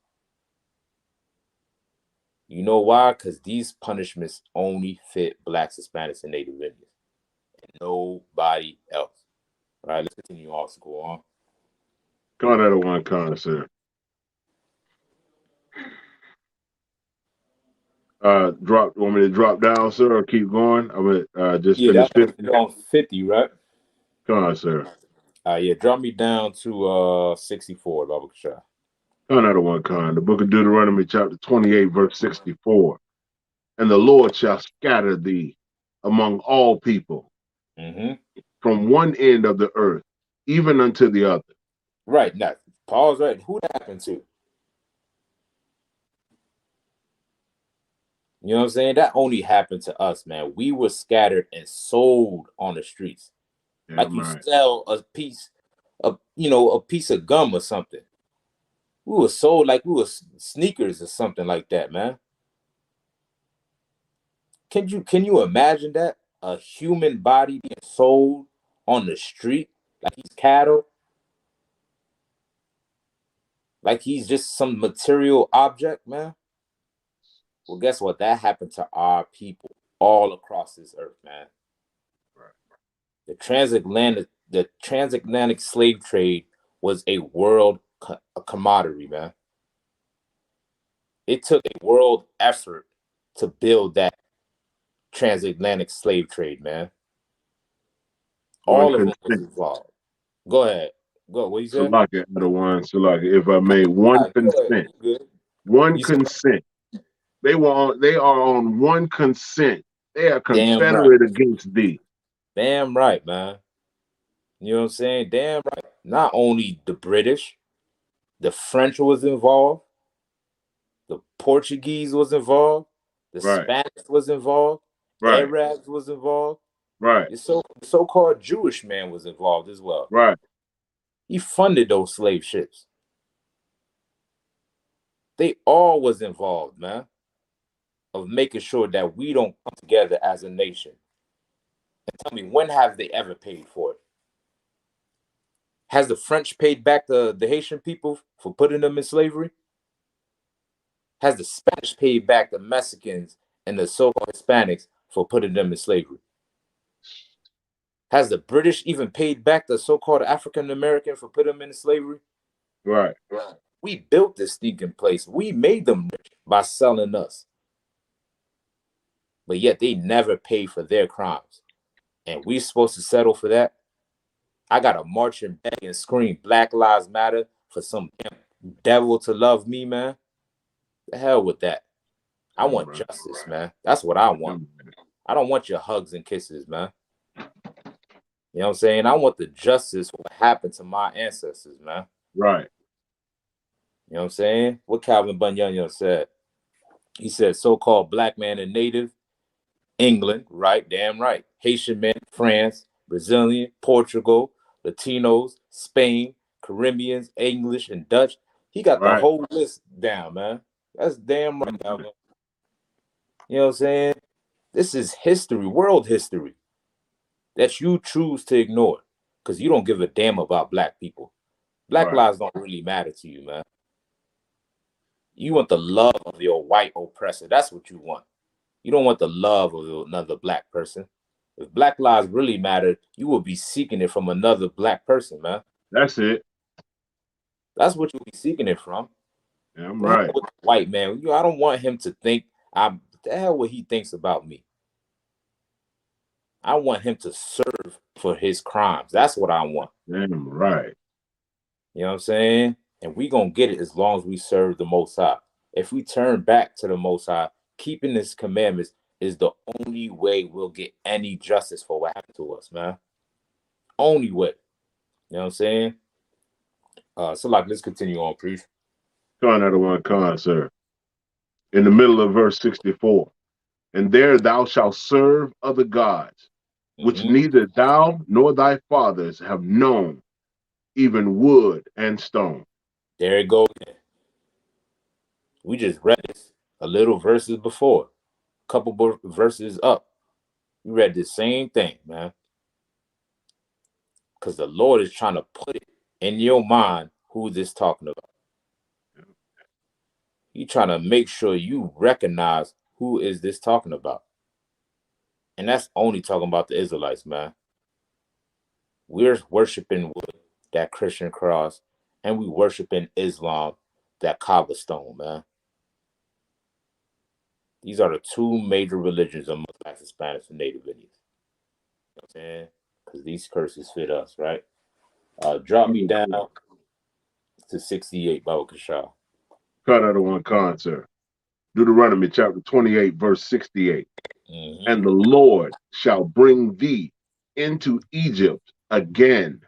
You know why? Because these punishments only fit Blacks, Hispanics, and Native Indians. Nobody else. All right, let's continue on to go on. Call that a one con, sir. Want me to drop down, sir, or keep going? I'm gonna just Yeah, finish that's 50. on 50, right? Con, sir. Yeah, drop me down to 64, Baba Kashah. Con out of one con. The book of Deuteronomy, chapter 28, verse 64. And the Lord shall scatter thee among all people Mm-hmm. from one end of the earth, even unto the other. Right, now, Paul's right. Who that happened to? You know what I'm saying? That only happened to us, man. We were scattered and sold on the streets. Like Damn you right. sell a piece a piece of gum or something. We were sold like we were sneakers or something like that, man. Can you imagine that? A human body being sold on the street like he's cattle, like he's just some material object, man. Well, guess what? That happened to our people all across this earth, man. The transatlantic slave trade was a world commodity, man. It took a world effort to build that transatlantic slave trade, man. One All of them was consent. involved. Go ahead. Go. What you said? Salaka, out of one, Salaka. If I may, one All right, go ahead. consent. You good? One You said consent. They are on one consent. They are damn right. confederate against thee. Damn right, man. You know what I'm saying? Damn right. Not only the British, the French was involved, the Portuguese was involved, the Right. Spanish was involved, Right. Arabs was involved. Right. The so-called Jewish man was involved as well. Right. He funded those slave ships. They all was involved, man, of making sure that we don't come together as a nation. And tell me, when have they ever paid for it? Has the French paid back the Haitian people for putting them in slavery? Has the Spanish paid back the Mexicans and the so-called Hispanics for putting them in slavery? Has the British even paid back the so-called African American for putting them in slavery? Right. We built this stinking place. We made them rich by selling us. But yet they never paid for their crimes. And we supposed to settle for that? I gotta march and beg and scream Black Lives Matter for some damn devil to love me, man. The hell with that. I Damn want right. justice, man. That's what I want. Damn I don't want your hugs and kisses, man. You know what I'm saying? I want the justice for what happened to my ancestors, man. right. You know what I'm saying? What Calvin Bunyan said. He said, so-called black man and native, England, right? Damn right. Haitian men, France, Brazilian, Portugal, Latinos, Spain, Caribbeans, English, and Dutch. He got the Right. whole list down, man. That's damn right, Calvin. You know what I'm saying? This is history, world history, that you choose to ignore because you don't give a damn about black people. Black Right. lives don't really matter to you, man. You want the love of your white oppressor. That's what you want. You don't want the love of another black person. If black lives really mattered, you would be seeking it from another black person, man. That's it. That's what you'll be seeking it from. Yeah, I'm The hell right. with the white man. I don't want him to think I'm the hell what he thinks about me. I want him to serve for his crimes. That's what I want. Damn right. You know what I'm saying? And we gonna get it as long as we serve the Most High. If we turn back to the Most High, keeping His commandments is the only way we'll get any justice for what happened to us, man. Only way. You know what I'm saying? So like, let's continue on, please. Con out of one con, sir. In the middle of verse 64. And there thou shalt serve other gods, which Mm-hmm. neither thou nor thy fathers have known, even wood and stone. There it goes. We just read this a little verses before, a couple verses up. We read the same thing, man. Because the Lord is trying to put it in your mind who this talking about. He trying to make sure you recognize who is this talking about. And that's only talking about the Israelites, man. We're worshiping wood, that Christian cross, and we worshiping Islam, that Kaaba stone, man. These are the two major religions among Black Hispanics and Native Indians. You know what I'm saying? Because these curses fit us, right? Drop me down to 68, Baba Kashaw. Cut out of one con, sir. Deuteronomy chapter 28, verse 68. Mm-hmm. And the Lord shall bring thee into Egypt again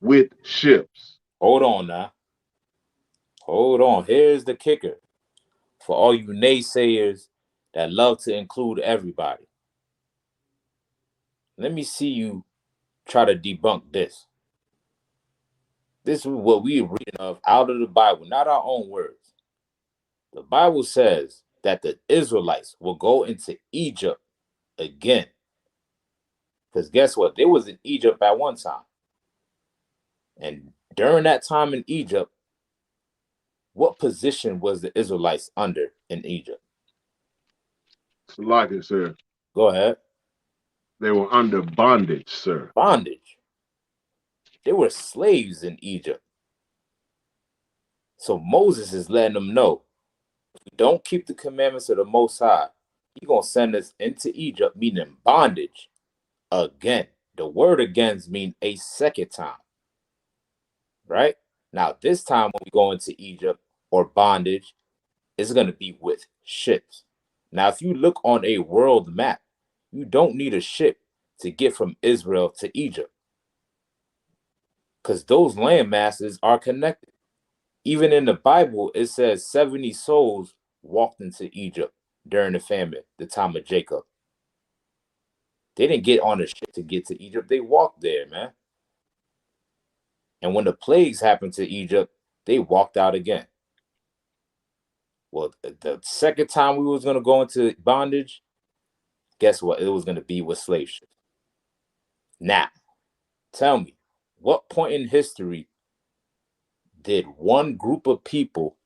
with ships. Hold on now. Hold on. Here's the kicker for all you naysayers that love to include everybody. Let me see you try to debunk this. This is what we are reading of out of the Bible, not our own words. The Bible says that the Israelites will go into Egypt again. Because guess what? They was in Egypt at one time. And during that time in Egypt, what position was the Israelites under in Egypt? Like it, sir. Go ahead. They were under bondage, sir. Bondage. They were slaves in Egypt. So Moses is letting them know, if we don't keep the commandments of the Most High, He's going to send us into Egypt, meaning bondage, again. The word again means a second time, right? Now, this time when we go into Egypt or bondage, it's going to be with ships. Now, if you look on a world map, you don't need a ship to get from Israel to Egypt because those land masses are connected. Even in the Bible, it says 70 souls walked into Egypt during the famine, the time of Jacob. They didn't get on a ship to get to Egypt. They walked there, man. And when the plagues happened to Egypt, they walked out again. Well, the second time we was going to go into bondage, guess what? It was going to be with slave ships. Now, tell me, what point in history did one group of people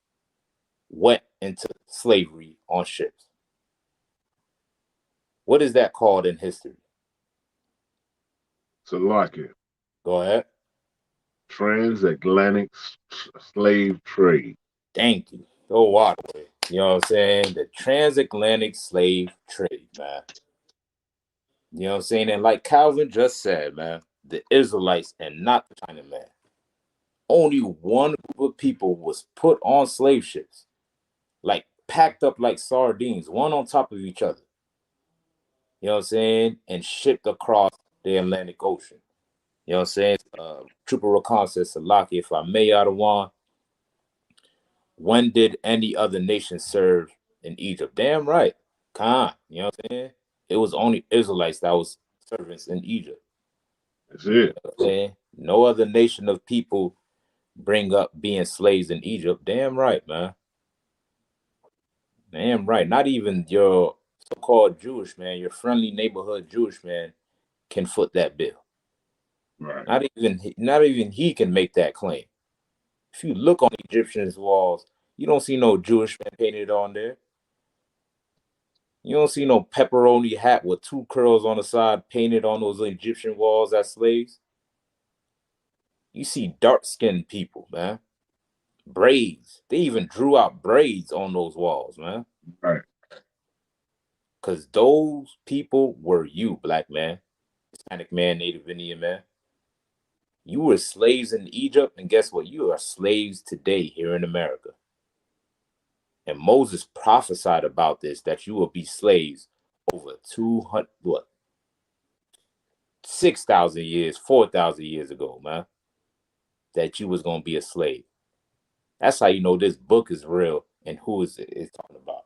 went into slavery on ships? What is that called in history? So like it. Go ahead. Transatlantic slave trade. Thank you. Go waterway. You know what I'm saying? The transatlantic slave trade, man. You know what I'm saying? And like Calvin just said, man, the Israelites and not the Chinaman. Only one group of people was put on slave ships, like packed up like sardines, one on top of each other. You know what I'm saying? And shipped across the Atlantic Ocean. You know what I'm saying? Trooper Rakan says, Salaki, if I may, Adawan, when did any other nation serve in Egypt? Damn right. Khan. You know what I'm saying? It was only Israelites that was servants in Egypt. That's it. You know what I'm saying? No other nation of people bring up being slaves in Egypt. Damn right, man. Damn right. Not even your so-called Jewish man, your friendly neighborhood Jewish man, can foot that bill. Right. Not even he can make that claim. If you look on Egyptians' walls, you don't see no Jewish man painted on there. You don't see no pepperoni hat with two curls on the side painted on those Egyptian walls as slaves. You see dark-skinned people, man. Braids. They even drew out braids on those walls, man. Right. Because those people were you, black man, Hispanic man, Native Indian man. You were slaves in Egypt, and guess what? You are slaves today here in America. And Moses prophesied about this, that you will be slaves over 200, what, 6,000 years, 4,000 years ago, man, that you was going to be a slave. That's how you know this book is real and who is talking about.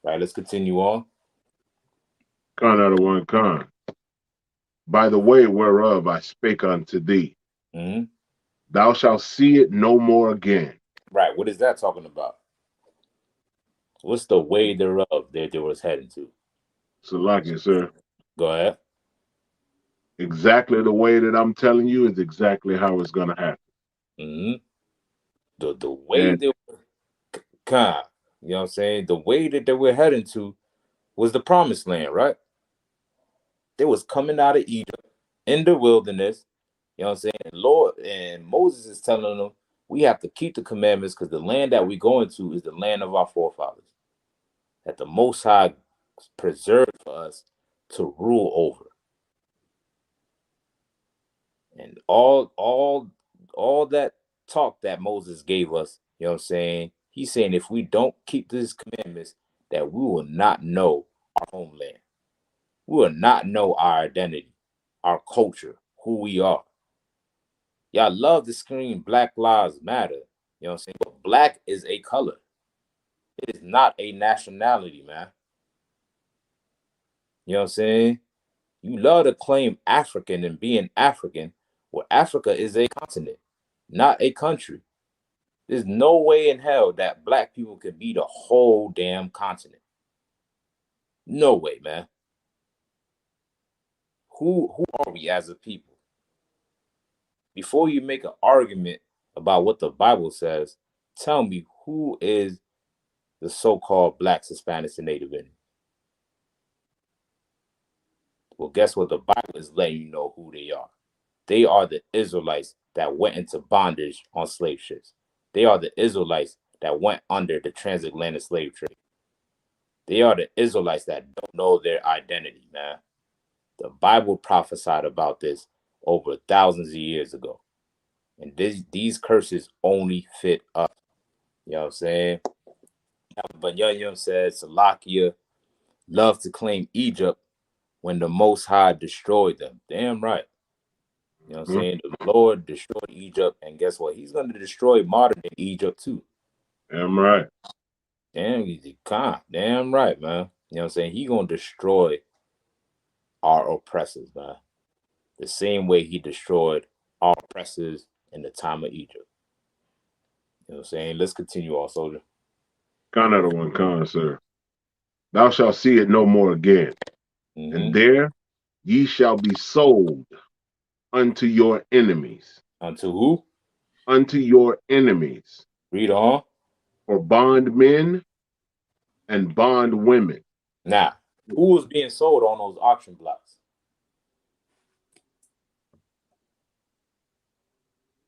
Right, let's continue on. Con out of one con. By the way whereof I spake unto thee, Mm-hmm. thou shalt see it no more again. Right, what is that talking about? What's the way thereof that they was heading to? Salakia, sir. Go ahead. Exactly the way that I'm telling you is exactly how it's going to happen. Mm-hmm. The way And they were, you know what I'm saying? The way that they were heading to was the promised land, right? They was coming out of Egypt in the wilderness. You know what I'm saying? And Lord and Moses is telling them we have to keep the commandments because the land that we're going to is the land of our forefathers. That the Most High preserved for us to rule over. And all that talk that Moses gave us, you know what I'm saying? He's saying if we don't keep these commandments, that we will not know our homeland. We will not know our identity, our culture, who we are. Y'all love to scream Black Lives Matter. You know what I'm saying? But black is a color. It is not a nationality, man. You know what I'm saying? You love to claim African and being African. Well, Africa is a continent, not a country. There's no way in hell that black people could be the whole damn continent. No way, man. Who are we as a people? Before you make an argument about what the Bible says, tell me who is the so-called blacks, Hispanics, and Native Indians. Well, guess what? The Bible is letting you know who they are. They are the Israelites that went into bondage on slave ships. They are the Israelites that went under the transatlantic slave trade. They are the Israelites that don't know their identity, man. The Bible prophesied about this over thousands of years ago. And these curses only fit us. You know what I'm saying? But Bunyan said Salakia loved to claim Egypt when the Most High destroyed them. Damn right. You know what I'm saying? The Lord destroyed Egypt, and guess what? He's going to destroy modern Egypt too. damn right. Damn right, man. You know what I'm saying? He going to destroy our oppressors, man. The same way he destroyed our oppressors in the time of Egypt. You know what I'm saying? Let's continue on, soldier. Con out of one con, sir. Thou shalt see it no more again. And there ye shall be sold unto your enemies. Unto who? Unto your enemies. Read on. For bondmen and bondwomen. Now, who was being sold on those auction blocks?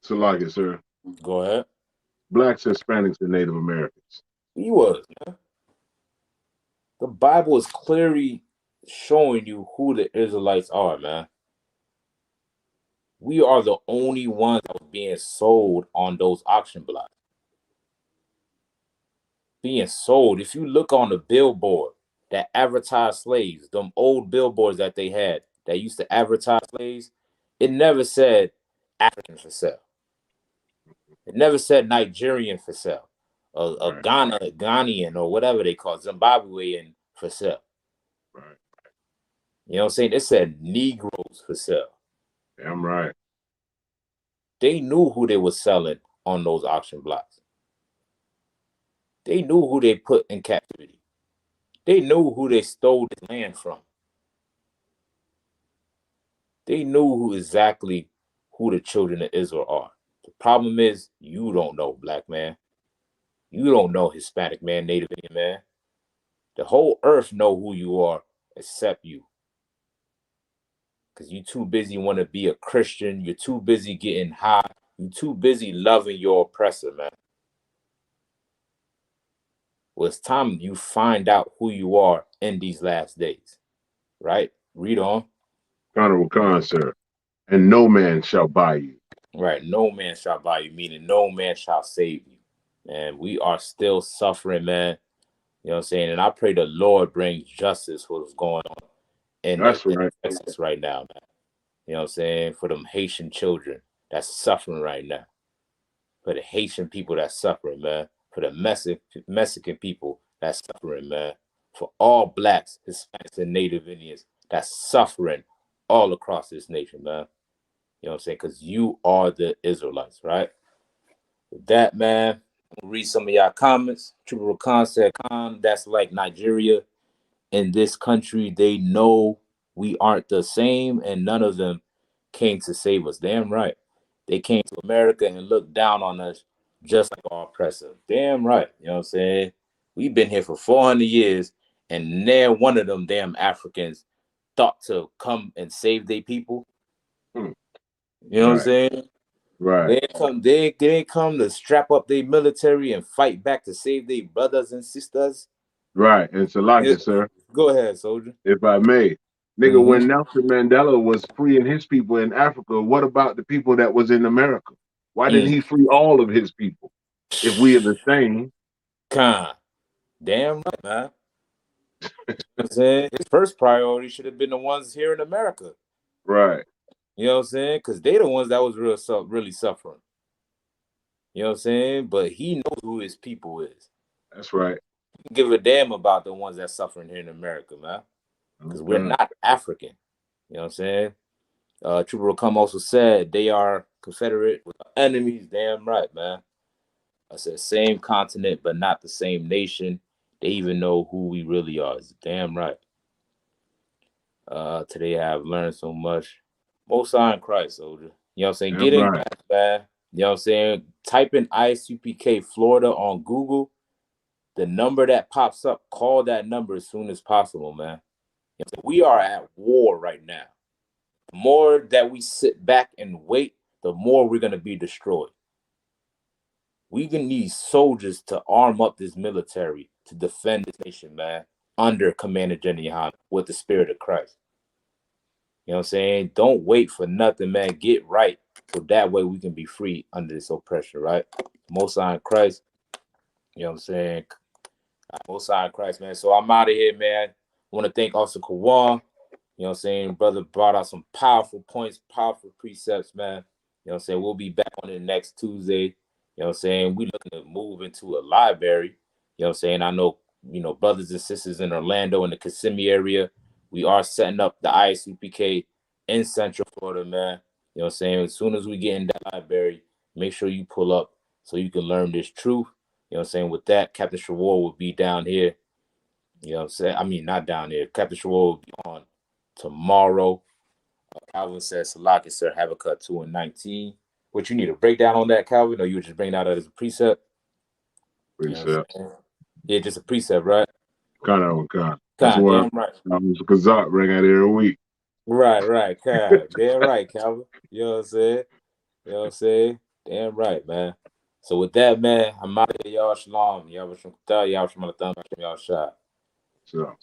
Salakia, sir. Go ahead. Blacks, Hispanics, and Native Americans. He was, man. The Bible is clearly showing you who the Israelites are, man. We are the only ones that were being sold on those auction blocks. Being sold. If you look on the billboard that advertised slaves, them old billboards that they had that used to advertise slaves, it never said African for sale. It never said Nigerian for sale. A Right. Ghanaian or whatever they call it, Zimbabwean for sale. Right. You know what I'm saying? It said Negroes for sale. Damn right. They knew who they were selling on those auction blocks. They knew who they put in captivity. They knew who they stole the land from. They knew who exactly who the children of Israel are. The problem is you don't know, black man. You don't know, Hispanic man, Native Indian man. The whole earth know who you are except you. Because you're too busy want to be a Christian. You're too busy getting high. You're too busy loving your oppressor, man. Well, it's time you find out who you are in these last days, right? Read on. Honorable Khan, sir. And no man shall buy you. Right. No man shall buy you, meaning no man shall save you. And we are still suffering, man. You know what I'm saying? And I pray the Lord brings justice for what's going on in That's right. Texas right now, man. You know what I'm saying? For them Haitian children that's suffering right now. For the Haitian people that's suffering, man. For the Mexican people that's suffering, man. For all blacks, Hispanics, and Native Indians that's suffering all across this nation, man. You know what I'm saying? Because you are the Israelites, right? With that, man, I'm gonna read some of y'all comments. True Khan said, Khan, that's like Nigeria. In this country, they know we aren't the same, and none of them came to save us. Damn right. They came to America and looked down on us just like our oppressor. Damn right. You know what I'm saying? We've been here for 400 years, and never one of them damn Africans thought to come and save their people. Hmm. You know what I'm saying? Right. They ain't come to strap up their military and fight back to save their brothers and sisters. Right. And Salaki, sir, Go ahead, soldier. if I may. Nigga, Mm-hmm. when Nelson Mandela was freeing his people in Africa, what about the people that was in America? Why didn't he free all of his people? If we are the same. Khan. Damn right, man. You know what I'm saying? His first priority should have been the ones here in America. Right. You know what I'm saying? Because they the ones that was really suffering. You know what I'm saying? But he knows who his people is. That's right. He don't give a damn about the ones that's suffering here in America, man. Because we're not African. You know what I'm saying? Trooper Come also said they are Confederate with enemies. Damn right, man. I said same continent, but not the same nation. They even know who we really are. It's damn right. Today I've learned so much. Most High in Christ, soldier. You know what I'm saying? Get in, man. You know what I'm saying? Type in Isupk Florida on Google. The number that pops up, call that number as soon as possible, man. You know, we are at war right now. The more that we sit back and wait, the more we're going to be destroyed. We gonna need soldiers to arm up this military to defend this nation, man, under Commander General Yohana with the spirit of Christ. You know what I'm saying? Don't wait for nothing, man. Get right. So that way we can be free under this oppression, right? Most High in Christ. You know what I'm saying? Most High in Christ, man. So I'm out of here, man. I want to thank also Kawan. You know what I'm saying? Brother brought out some powerful points, powerful precepts, man. You know what I'm saying? We'll be back on it next Tuesday. You know what I'm saying? We looking to move into a library. You know what I'm saying? I know, brothers and sisters in Orlando in the Kissimmee area. We are setting up the ISUPK in Central Florida, man. You know what I'm saying? As soon as we get in that library, make sure you pull up so you can learn this truth. You know what I'm saying? With that, Captain Shawar will be down here. You know what I'm saying? I mean, not down here. Captain Shawar will be on tomorrow. Calvin says, Salaki, sir, Habakkuk 2 and 19. What you need a breakdown on that, Calvin, or you would just bring that out as a precept? Precept. Yeah, just a precept, right? God. That's God, why damn right. I'm Kazak bring out every week. Right, God. Damn right, Calvin. You know what I'm saying? You know what I'm saying? Damn right, man. So with that, man, I'm out of here. Y'all shalom. Y'all shalom. Y'all shalom. Y'all shalom. So